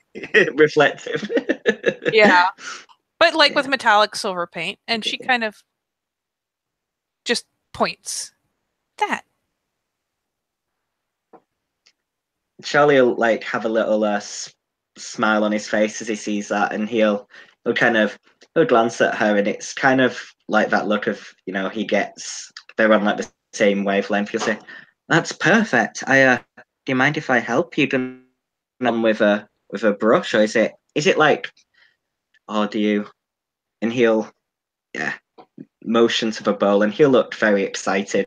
Reflective. yeah, but like with Yeah. metallic silver paint, and she kind of just points that. Charlie will like have a little smile on his face as he sees that, and he'll kind of he'll glance at her, and it's kind of like that look of he gets they're on like the same wavelength. He'll say, "That's perfect. Do you mind if I help you done with a brush, or is it like, oh, do you?" And he'll yeah motion to the bowl, and he'll look very excited.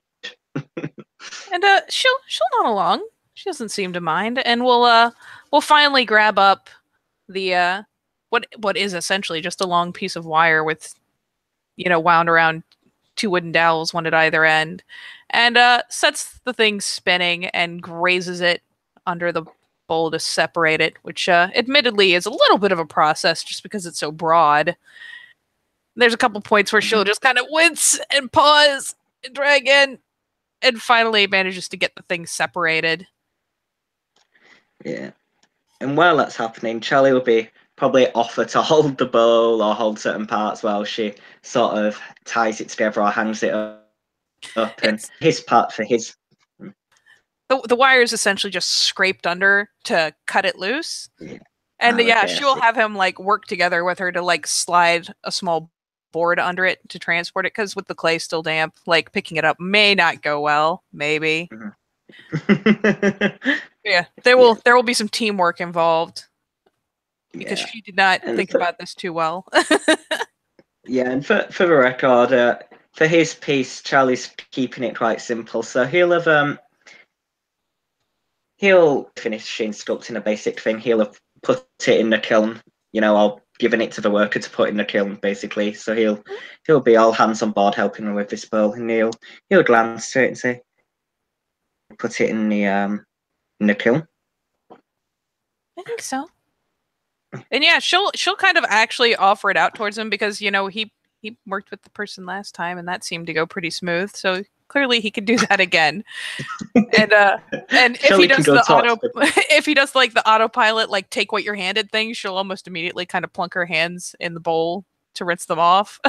And she'll nod along. She doesn't seem to mind, and we'll finally grab up the what is essentially just a long piece of wire with wound around two wooden dowels, one at either end, and sets the thing spinning and grazes it under the bowl to separate it, which admittedly is a little bit of a process just because it's so broad. There's a couple points where she'll just kind of wince and pause and drag in, and finally manages to get the thing separated. Yeah. And while that's happening, Charlie will be probably offer to hold the bowl or hold certain parts while she sort of ties it together or hangs it up. And It's his part for his. the wire is essentially just scraped under to cut it loose. Yeah. And yeah, Okay, I she will see. have him like work together with her to like slide a small board under it to transport it because with the clay still damp, like picking it up may not go well. Maybe. Mhm. Yeah, Yeah, there will be some teamwork involved because yeah. she did not And think about this too well. for the record, for his piece, Charlie's keeping it quite simple. So he'll finishing sculpting a basic thing. He'll have put it in the kiln, or given it to the worker to put in the kiln, basically. So he'll be all hands on board helping him with this bowl, and he'll glance to it and say, "Put it in the kiln." I think so. And yeah, she'll kind of actually offer it out towards him because he worked with the person last time and that seemed to go pretty smooth. So clearly he could do that again. And if he Charlie can does go the talk auto to the. if he does like the autopilot like take what you're handed thing, she'll almost immediately kind of plunk her hands in the bowl to rinse them off.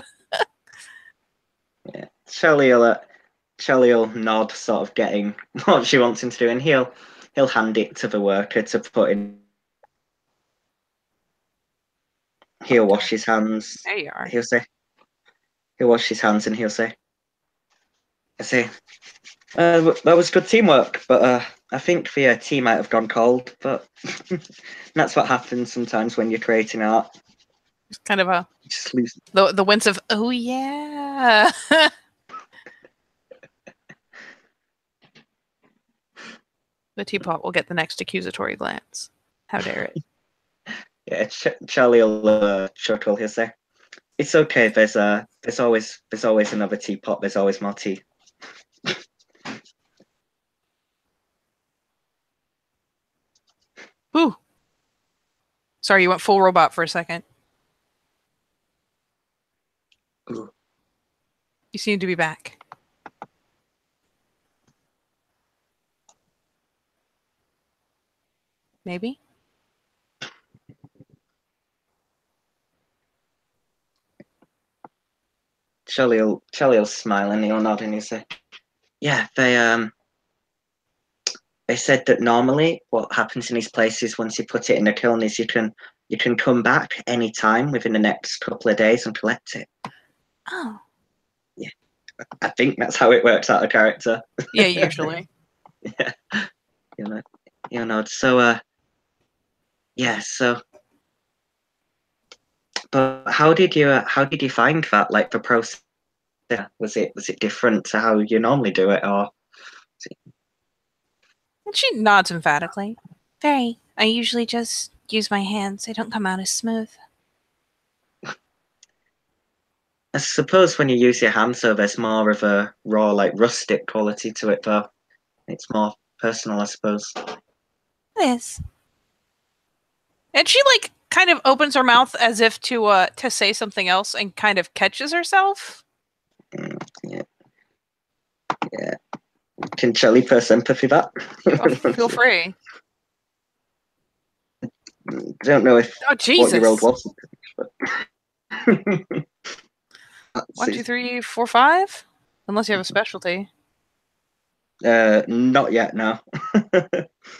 Yeah. Charlie will nod, sort of getting what she wants him to do, and he'll hand it to the worker to put in. He'll wash his hands. There you are. He'll say, he'll wash his hands, and he'll say, "I say, that was good teamwork, but I think the tea might have gone cold. But that's what happens sometimes when you're creating art. Just kind of a Just lose." the wince of oh yeah. The teapot will get the next accusatory glance. How dare it? Yeah, Charlie will chuckle. He'll say, "It's okay. There's always another teapot. There's always more tea." Ooh. Sorry, you went full robot for a second. You seem to be back. Maybe? Charlie'll smile and he'll nod and he'll say, "Yeah, they said that normally what happens in these places once you put it in a kiln is you can come back any time within the next couple of days and collect it." Oh. Yeah, I think that's how it works out of character. Yeah, usually. Yeah, you know. So, yeah. So, but how did you find that? Like the process, was it different to how you normally do it, or? And she nods emphatically. Very. I usually just use my hands. They don't come out as smooth. I suppose when you use your hands, so there's more of a raw, like rustic quality to it, though. It's more personal, I suppose. It is. And she like kind of opens her mouth as if to say something else and kind of catches herself. Yeah, yeah. Can Charlie per sympathy that? Oh, feel free. I don't know if Oh 40-year-old Jesus. was. But... 1, 2, 3, 4, 5? Unless you have a specialty. Not yet, no.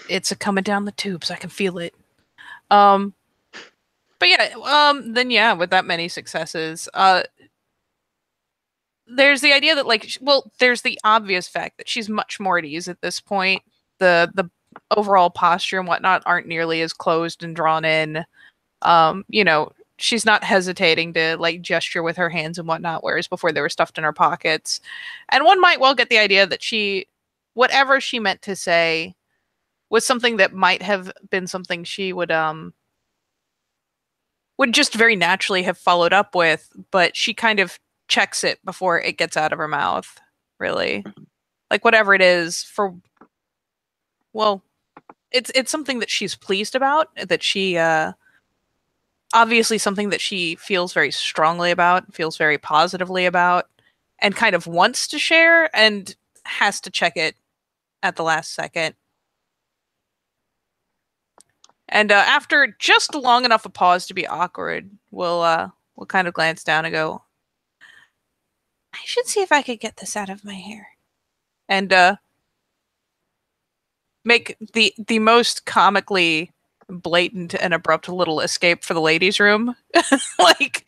It's a coming down the tubes. I can feel it. But yeah, then yeah, with that many successes, there's the idea that like, well, there's the obvious fact that she's much more at ease at this point. The overall posture and whatnot aren't nearly as closed and drawn in. You know, she's not hesitating to like gesture with her hands and whatnot, whereas before they were stuffed in her pockets. And one might well get the idea that whatever she meant to say was something that might have been something she would just very naturally have followed up with, but she kind of checks it before it gets out of her mouth, really. Like whatever it is for well, it's something that she's pleased about, that she obviously something that she feels very strongly about, feels very positively about, and kind of wants to share and has to check it at the last second. And after just long enough a pause to be awkward, we'll kind of glance down and go, I should see if I could get this out of my hair. And make the most comically blatant and abrupt little escape for the ladies' room. like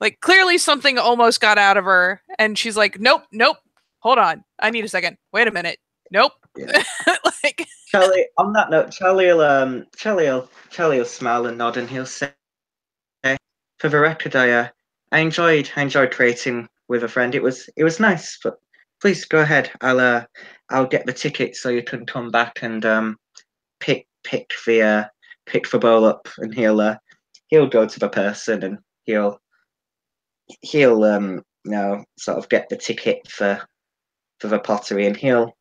like clearly something almost got out of her and she's like, nope, nope, hold on. I need a second. Wait a minute. Nope. Yeah. Like Charlie, on that note, Charlie will smile and nod and he'll say, for the record, I enjoyed creating with a friend. It was nice, but please go ahead. I'll get the ticket so you can come back and pick the bowl up, and he'll go to the person and he'll you know, sort of get the ticket for the pottery, and he'll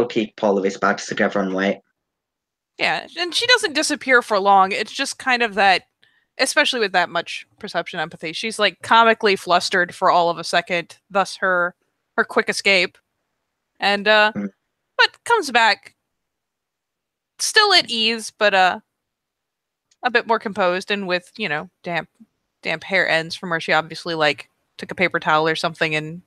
keep all of his bags together and wait. yeah, and she doesn't disappear for long. It's just kind of that, especially with that much perception empathy, she's like comically flustered for all of a second, thus her quick escape. And Mm. but comes back still at ease, but a bit more composed and with, you know, damp hair ends from where she obviously like took a paper towel or something and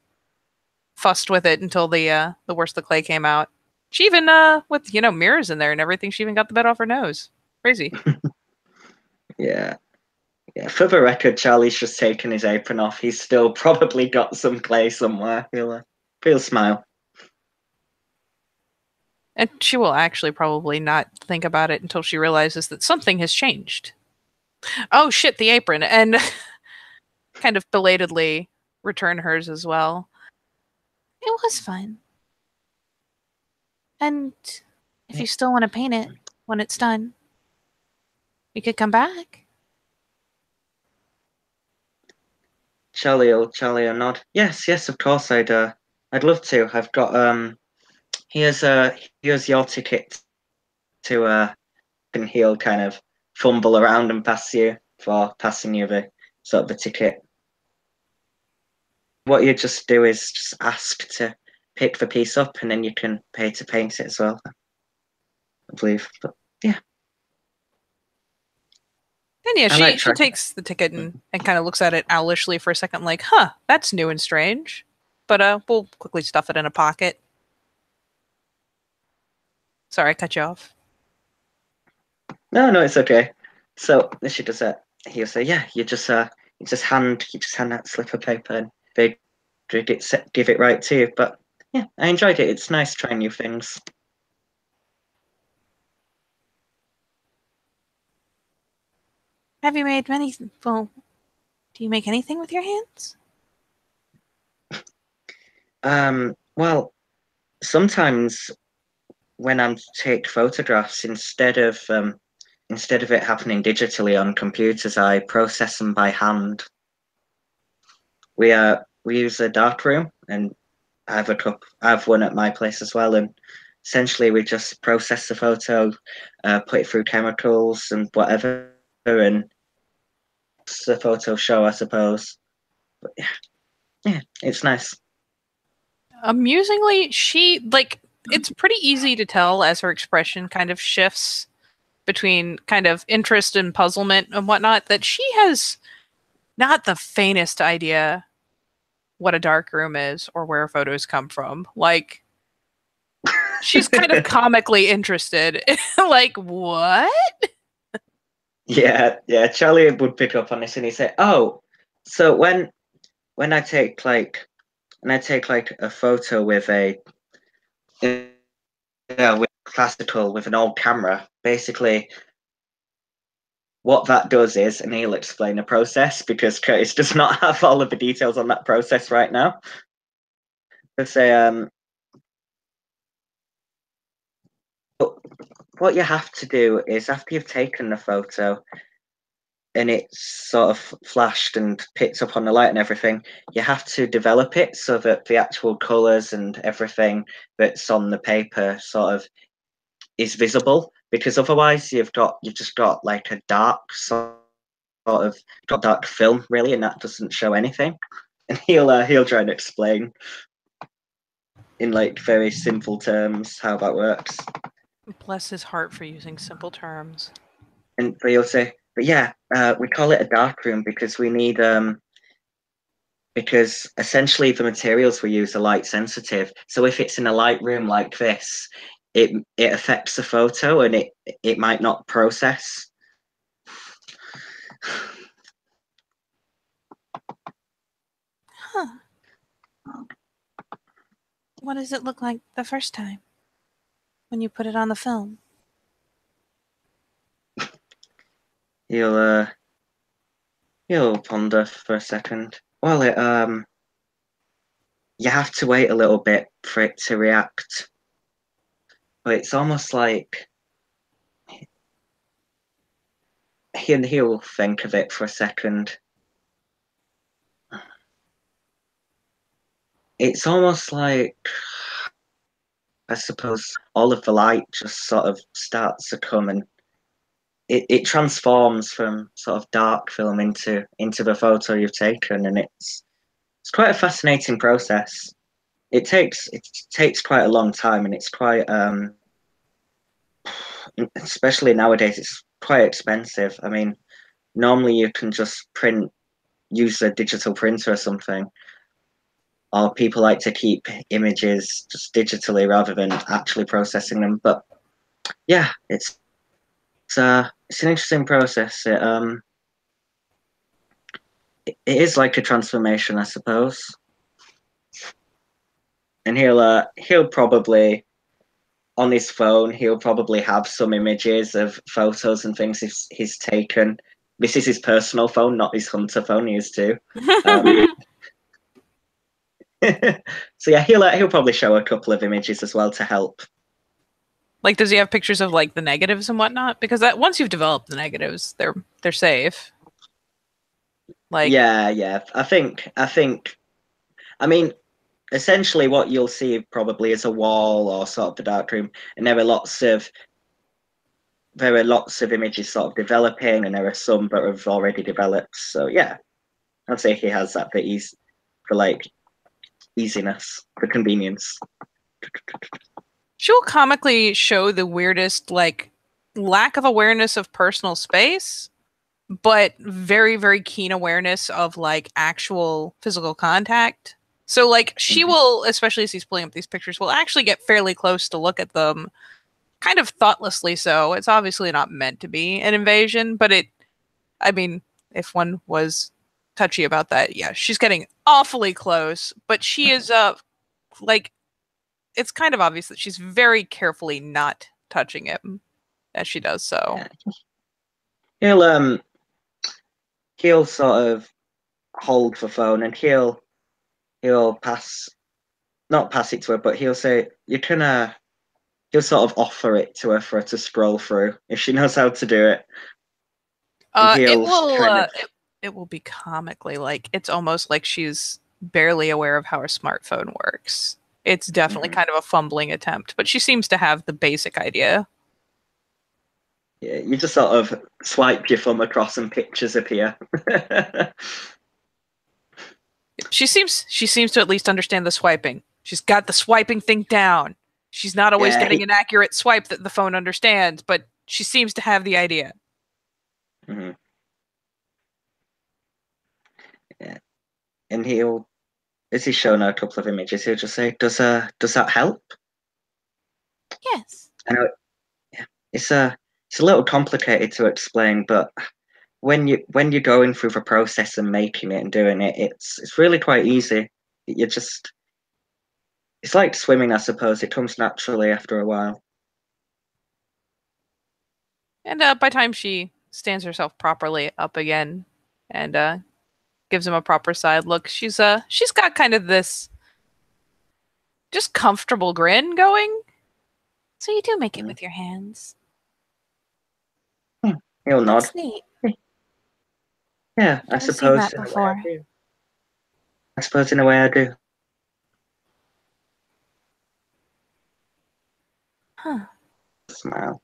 fussed with it until the worst of the clay came out. She even with, you know, mirrors in there and everything, she even got the bed off her nose. Crazy. Yeah. Yeah, for the record, Charlie's just taken his apron off. He's still probably got some clay somewhere. He'll smile. And she will actually probably not think about it until she realizes that something has changed. Oh shit, the apron. And kind of belatedly return hers as well. It was fun. And if you still want to paint it when it's done, you could come back. Charlie'll nod. Yes, of course. I'd love to. I've got here's your ticket to and he'll kind of fumble around and pass you for passing you the sort of the ticket. what you just do is just ask to pick the piece up, and then you can pay to paint it as well, I believe. But yeah, And yeah, I like she trying. takes the ticket and kind of looks at it owlishly for a second, like, huh, that's new and strange. But we'll quickly stuff it in a pocket. Sorry, I cut you off. No, no, it's okay. So she does that. He'll say, "Yeah, you just hand that slip of paper, and they give it right to you." But yeah, I enjoyed it. It's nice trying new things. Have you made many? Well, do you make anything with your hands? Well, sometimes when I take photographs, instead of it happening digitally on computers, I process them by hand. We use a darkroom, and I have one at my place as well, and essentially we just process the photo, put it through chemicals and whatever, and it's the photo show, I suppose. But yeah, it's nice. Amusingly, she like it's pretty easy to tell as her expression kind of shifts between kind of interest and puzzlement and whatnot that she has not the faintest idea what a dark room is or where photos come from. Like she's kind of comically interested. Like, what? Yeah, yeah. Charlie would pick up on this, and he'd say, "Oh, so when I take like a photo with a with classical with an old camera, basically what that does is," and he'll explain the process because Curtis does not have all of the details on that process right now. But say, what you have to do is after you've taken the photo and it's sort of flashed and picked up on the light and everything, you have to develop it so that the actual colours and everything that's on the paper sort of is visible. Because otherwise, you've just got like a of dark film really, and that doesn't show anything. And he'll try and explain in like very simple terms how that works. Bless his heart for using simple terms. And but he'll say, but yeah, we call it a dark room because we need because essentially the materials we use are light sensitive. So if it's in a light room like this, it affects the photo and it might not process. Huh. What does it look like the first time when you put it on the film? He'll he'll ponder for a second. Well, it you have to wait a little bit for it to react. But it's almost like he'll think of it for a second. It's almost like, I suppose, all of the light just sort of starts to come, and it transforms from sort of dark film into the photo you've taken, and it's quite a fascinating process. It takes quite a long time, and it's quite especially nowadays it's quite expensive. I mean, normally you can just use a digital printer or something, or people like to keep images just digitally rather than actually processing them. But yeah, it's an interesting process. It is like a transformation, I suppose. And he'll probably on his phone he'll probably have some images of photos and things he's taken. This is his personal phone, not his hunter phone. He used to. So yeah, he'll probably show a couple of images as well to help. Like, does he have pictures of like the negatives and whatnot? Because that once you've developed the negatives, they're safe. Like, Yeah. I mean, essentially what you'll see probably is a wall or sort of the dark room, and there are lots of images sort of developing, and there are some that have already developed. So yeah, I'd say he has that, but he's for like easiness, the convenience. She'll comically show the weirdest, like, lack of awareness of personal space, but very, very keen awareness of, like, actual physical contact. So, like, she will, especially as he's pulling up these pictures, will actually get fairly close to look at them, kind of thoughtlessly so. It's obviously not meant to be an invasion, but I mean, if one was touchy about that, yeah, she's getting awfully close, but she is, like, it's kind of obvious that she's very carefully not touching him as she does so. Yeah. He'll sort of hold the phone and he'll not pass it to her, but he'll say, you can he'll sort of offer it to her for her to scroll through if she knows how to do it. And It he'll will kind of it will be comically like it's almost like she's barely aware of how her smartphone works. It's definitely kind of a fumbling attempt, but she seems to have the basic idea. yeah, you just sort of swipe your thumb across and pictures appear. She seems to at least understand the swiping. She's got the swiping thing down. She's not always Yeah, getting an accurate swipe that the phone understands, but she seems to have the idea. mhm. Yeah. And he'll, as he's shown her a couple of images, he'll just say, does that help?" Yes. I know it's a little complicated to explain, but when you're going through the process and making it and doing it, it's really quite easy. You just It's like swimming, I suppose. It comes naturally after a while. And by time she stands herself properly up again and gives him a proper side look, she's got kind of this just comfortable grin going. So you do make it Mm. with your hands. He'll nod. That's neat. Yeah, I've never seen that before. I suppose in a way I do. Huh. Smile.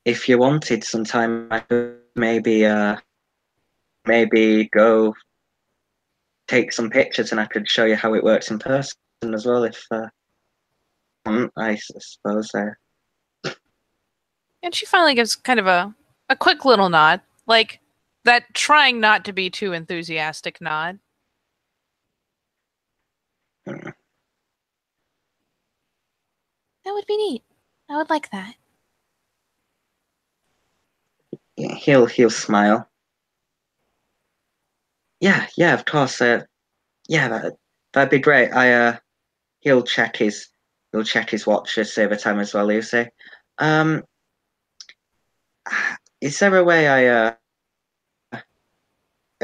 If you wanted some time, I could maybe go take some pictures and I could show you how it works in person as well if I suppose there. And she finally gives kind of a quick little nod, like that trying not to be too enthusiastic nod. Mm. That would be neat. I would like that. Yeah, he'll smile. Yeah, of course. Yeah, that'd be great. He'll check his he'll check his watch to save a time as well. He'll say, um, "Is there a way are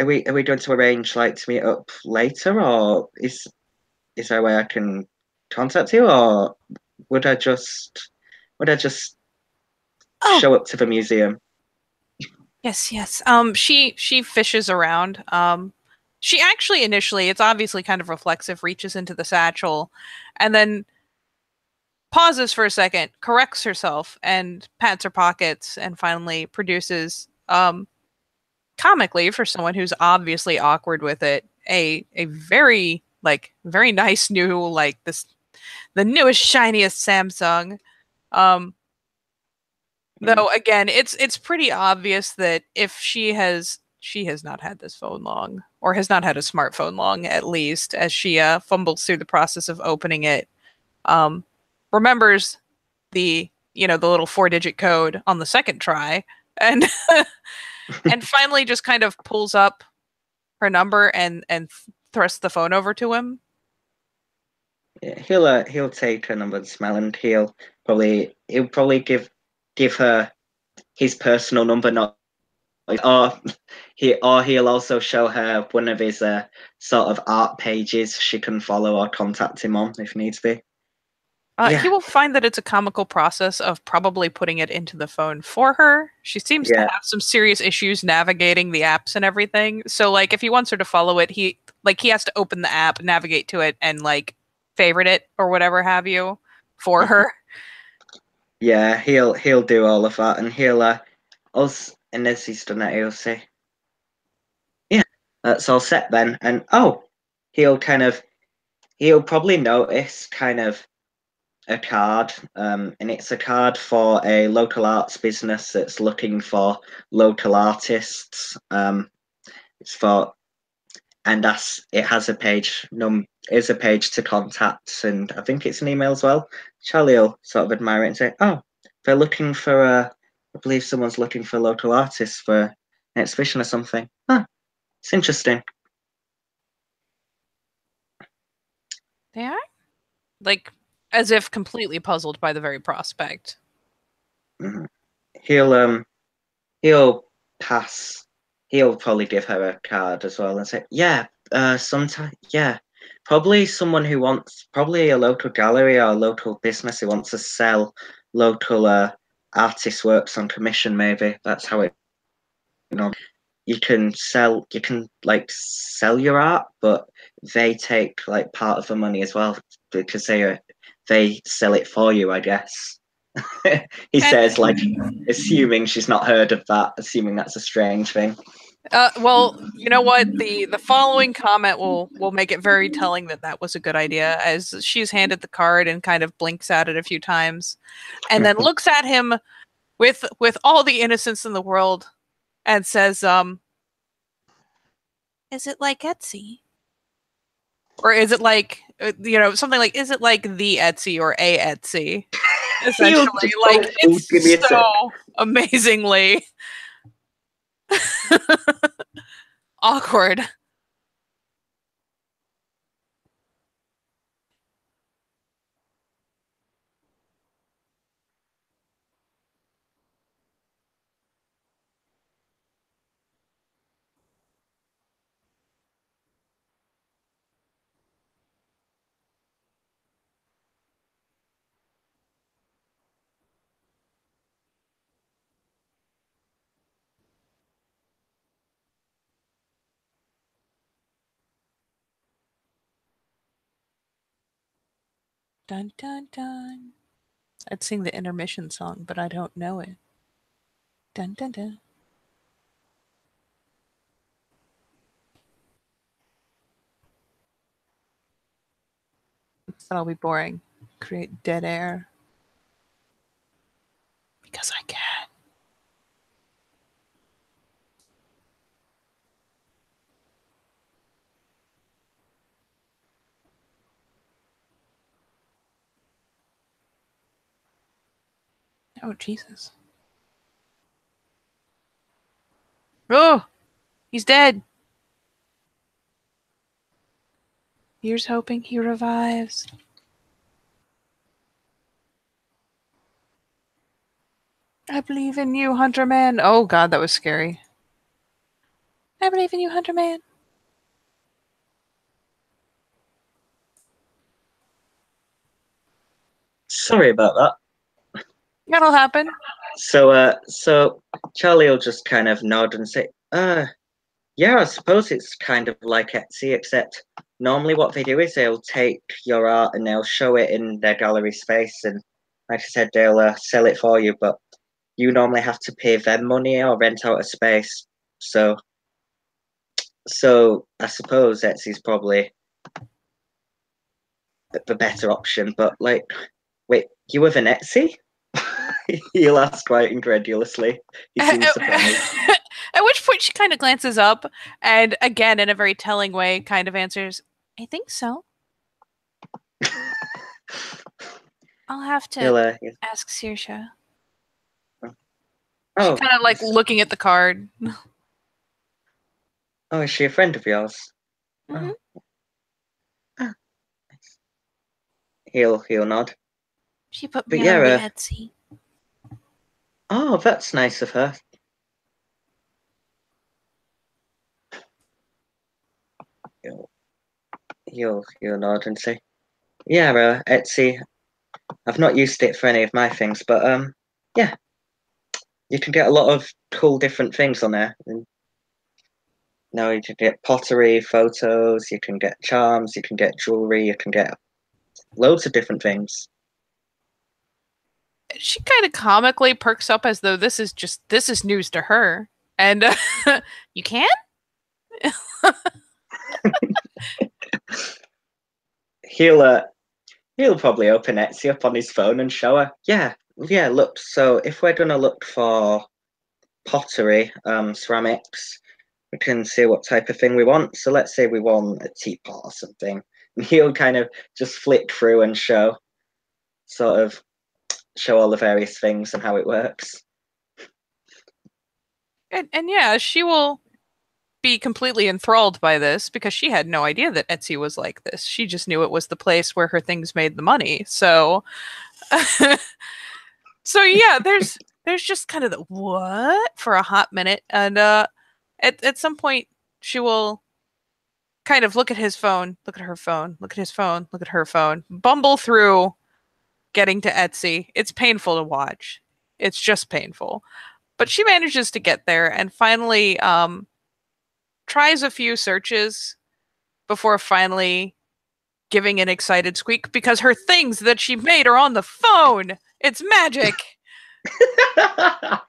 we going to arrange like to meet up later, or is there a way I can contact you, or would I just would I just Oh, show up to the museum?" yes, yes. She fishes around. She actually initially, it's obviously kind of reflexive, reaches into the satchel, and then pauses for a second, corrects herself, and pats her pockets, and finally produces, comically for someone who's obviously awkward with it, a very very nice new like this the newest shiniest Samsung. Um, Mm. Though again, it's pretty obvious that if she has not had this phone long, or has not had a smartphone long, at least, as she fumbles through the process of opening it, um, remembers the little 4-digit code on the second try, and and finally just kind of pulls up her number and thrusts the phone over to him. Yeah, he'll take her number and smell, and he'll probably give her his personal number, not or he'll also show her one of his sort of art pages she can follow or contact him on if needs be. He Yeah, will find that it's a comical process of probably putting it into the phone for her. She seems to yeah, have some serious issues navigating the apps and everything. So, like, if he wants her to follow it, he has to open the app, navigate to it, and like favorite it or whatever have you for her. yeah. He'll do all of that, and he'll us and as he's done that, he'll say, that's all set then. And he'll kind of he'll probably notice kind of a card, and it's a card for a local arts business that's looking for local artists. It's for and that's it has a page is a page to contact, and I think it's an email as well. Charlie will sort of admire it and say, "Oh, they're looking for I believe someone's looking for local artists for an exhibition or something. Huh, it's interesting." They are? Like, as if completely puzzled by the very prospect. Mhm. He'll he'll pass. He'll probably give her a card as well and say, "Yeah, sometime, yeah, probably someone who wants, probably a local gallery or a local business who wants to sell local artist works on commission. Maybe that's how it. You know, you can like sell your art, but they take like part of the money as well because they sell it for you, I guess." He And says, like, assuming she's not heard of that, assuming that's a strange thing. well, you know what? The following comment will make it very telling that that was a good idea, as she's handed the card and kind of blinks at it a few times, and then looks at him with all the innocence in the world, and says, "Is it like Etsy, or is it like something like is it like the Etsy or a Etsy?" He'll Essentially, just, like give me a it's sec. so amazingly awkward. Dun dun dun. I'd sing the intermission song, but I don't know it. Dun dun dun. That'll be boring. Create dead air. Because I can. Oh, Jesus. Oh! He's dead! Here's hoping he revives. I believe in you, Hunter Man. Oh, God, that was scary. I believe in you, Hunter Man. Sorry about that. That'll happen. So Charlie will just kind of nod and say, yeah, I suppose it's kind of like Etsy, except normally what they do is they'll take your art and they'll show it in their gallery space, and like I said, they'll sell it for you, but you normally have to pay them money or rent out a space. So, so I suppose Etsy's probably the better option. But like, wait, you have an Etsy? He'll ask quite incredulously. He seems surprised. At which point she kind of glances up and, again, in a very telling way, kind of answers, I think so. I'll have to ask Saoirse. She's kind of like looking at the card. Oh, is she a friend of yours? Mm-hmm. Oh. He'll nod. She put But me yeah, on the Etsy. Oh, that's nice of her. He'll nod and say, "Yeah, Etsy. I've not used it for any of my things, but yeah, you can get a lot of cool different things on there. And, you can get pottery, photos, you can get charms, you can get jewelry, you can get loads of different things." She kind of comically perks up as though this is news to her. And you can? He'll he'll probably open Etsy up on his phone and show her. Yeah, yeah. Look, so if we're gonna look for pottery, ceramics, we can see what type of thing we want. So let's say we want a teapot or something. And he'll kind of just flick through and sort of show all the various things and how it works. And yeah, she will be completely enthralled by this because she had no idea that Etsy was like this. She just knew it was the place where her things made the money. So so yeah, there's just kind of the what for a hot minute, and at some point she will kind of look at his phone, look at her phone, look at his phone, look at her phone, bumble through getting to Etsy. It's painful to watch. It's just painful. But she manages to get there and finally tries a few searches before finally giving an excited squeak because her things that she made are on the phone. It's magic.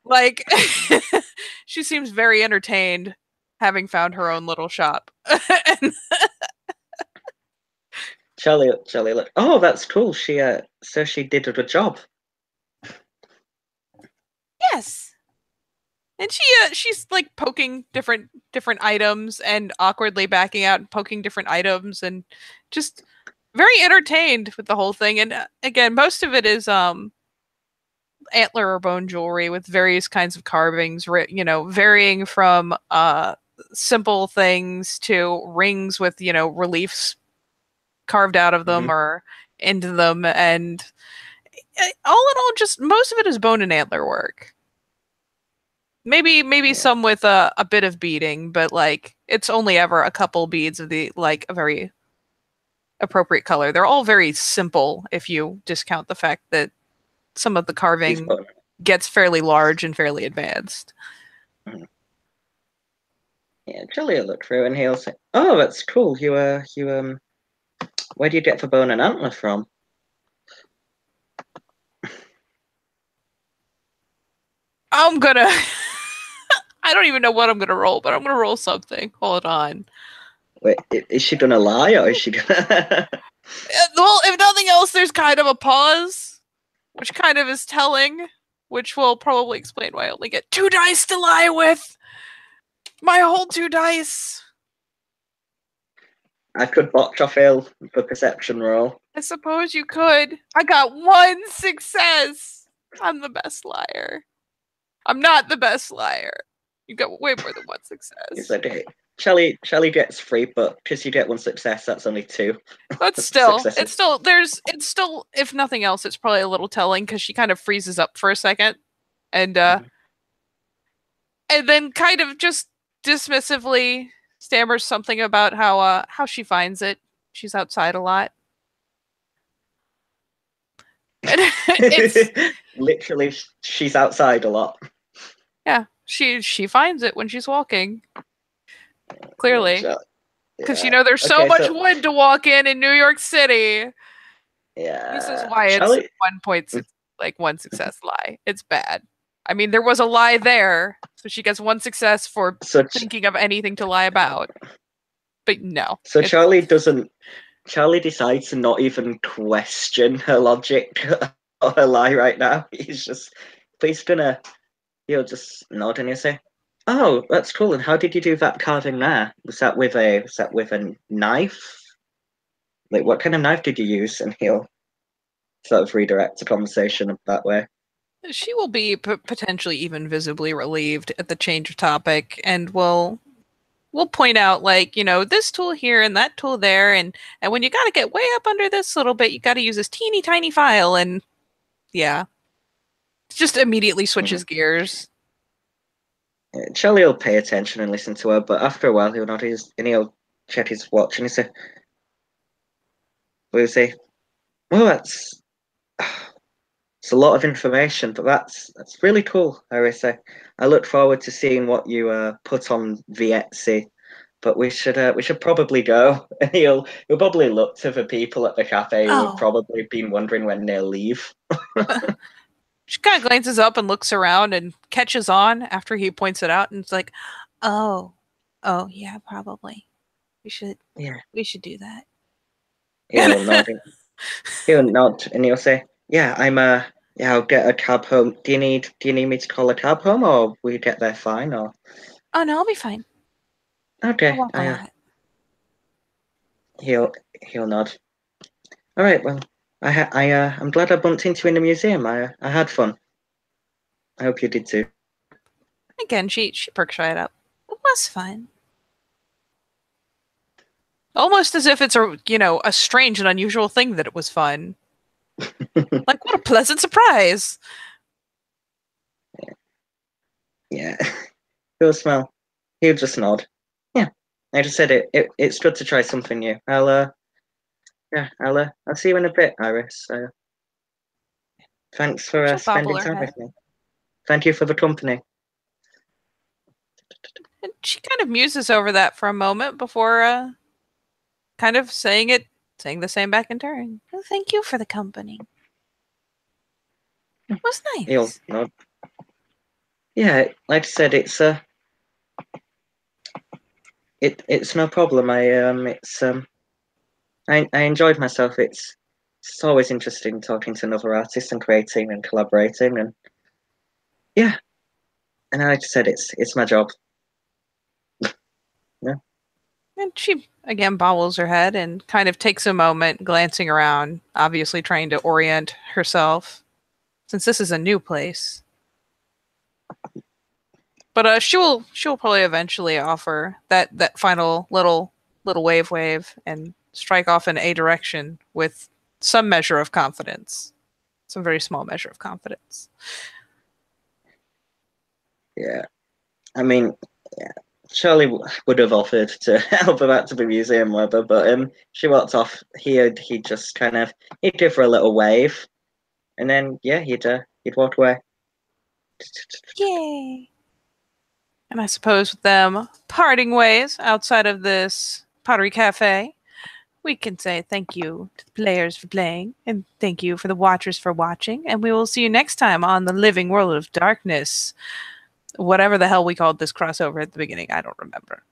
Like she seems very entertained having found her own little shop. Charlie, look. Oh, that's cool. So she did a good job. Yes. And she's like poking different items and awkwardly backing out and poking different items and just very entertained with the whole thing. And again, most of it is antler or bone jewelry with various kinds of carvings, varying from simple things to rings with, reliefs carved out of them Mm-hmm. or into them. And all in all, just most of it is bone and antler work. Maybe Yeah. some with a bit of beading, but like it's only ever a couple beads of the like a very appropriate color. They're all very simple if you discount the fact that some of the carving gets fairly large and fairly advanced. Mm-hmm. Yeah, Charlie will look through and he'll say, "Oh, that's cool. Where do you get the bone and antler from?" I'm gonna I don't even know what I'm gonna roll, but I'm gonna roll something. Hold on. Wait, is she gonna lie or is she gonna? Well, if nothing else, there's kind of a pause, which kind of is telling, which will probably explain why I only get 2 dice to lie with. My whole 2 dice. I could botch or fail the perception roll. I suppose you could. I got 1 success. I'm the best liar. I'm not the best liar. You got way more than 1 success. It's okay. Charlie gets 3, but because you get 1 success, that's only 2. But still, it's still, if nothing else, it's probably a little telling because she kind of freezes up for a second, and and then kind of just dismissively stammers something about how she finds it. She's outside a lot. And it's literally she's outside a lot. Yeah, she finds it when she's walking. Clearly. Because there's so much wood to walk in New York City. Yeah. This is why it's 1 success lie. It's bad. I mean, there was a lie there, so she gets 1 success for thinking of anything to lie about. But no. So Charlie decides to not even question her logic or her lie right now. He's just he'll just nod and he'll say, "Oh, that's cool. And how did you do that carving there? Was that with a knife? Like, what kind of knife did you use?" And he'll sort of redirect the conversation that way. She will be potentially even visibly relieved at the change of topic, and we'll point out, like, this tool here and that tool there, and when you got to get way up under this little bit, you got to use this teeny tiny file, and yeah, just immediately switches gears. Charlie will pay attention and listen to her, but after a while he'll nod and he'll check his watch and he'll say, "Well, it's a lot of information, but that's really cool, Arisa. I look forward to seeing what you put on the Etsy. But we should probably go." And he'll probably look to the people at the cafe who have probably been wondering when they'll leave. She kind of glances up and looks around and catches on after he points it out, and it's like, "Oh, Oh yeah, probably. We should Yeah. we should do that. He'll nod. He'll nod and he'll say, "Yeah, yeah, I'll get a cab home. Do you need me to call a cab home, or will you get there fine? Or Oh no, I'll be fine. I'll okay, walk a lot. he'll he'll nod. All right, well, I'm glad I bumped into you in the museum. I had fun. I hope you did too. Again, she perks right up. It was fun. Almost as if it's a strange and unusual thing that it was fun. Like, what a pleasant surprise. Yeah, he'll smile. He'll just nod. Yeah, I just said it's good to try something new. Yeah, I'll see you in a bit, Iris. Thanks for She'll bobble spending her time with head. me. Thank you for the company. And she kind of muses over that for a moment before kind of saying the same back in turn. Well, thank you for the company. It was He'll nice. nod. Yeah, like I said, it's no problem. I enjoyed myself. It's always interesting talking to another artist and creating and collaborating, and yeah. And like I said, it's my job. Yeah, And she again bobbles her head and kind of takes a moment, glancing around, obviously trying to orient herself, since this is a new place. But she'll probably eventually offer that final little wave and strike off in a direction with some measure of confidence, some very small measure of confidence. yeah. I mean, yeah. Shirley would have offered to help her back to the museum, whatever, but she walked off. He just kind of he'd give her a little wave, and then yeah, he'd walk away. Yay! And I suppose with them parting ways outside of this pottery cafe, we can say thank you to the players for playing, and thank you for the watchers for watching, and we will see you next time on the Living World of Darkness. Whatever the hell we called this crossover at the beginning, I don't remember.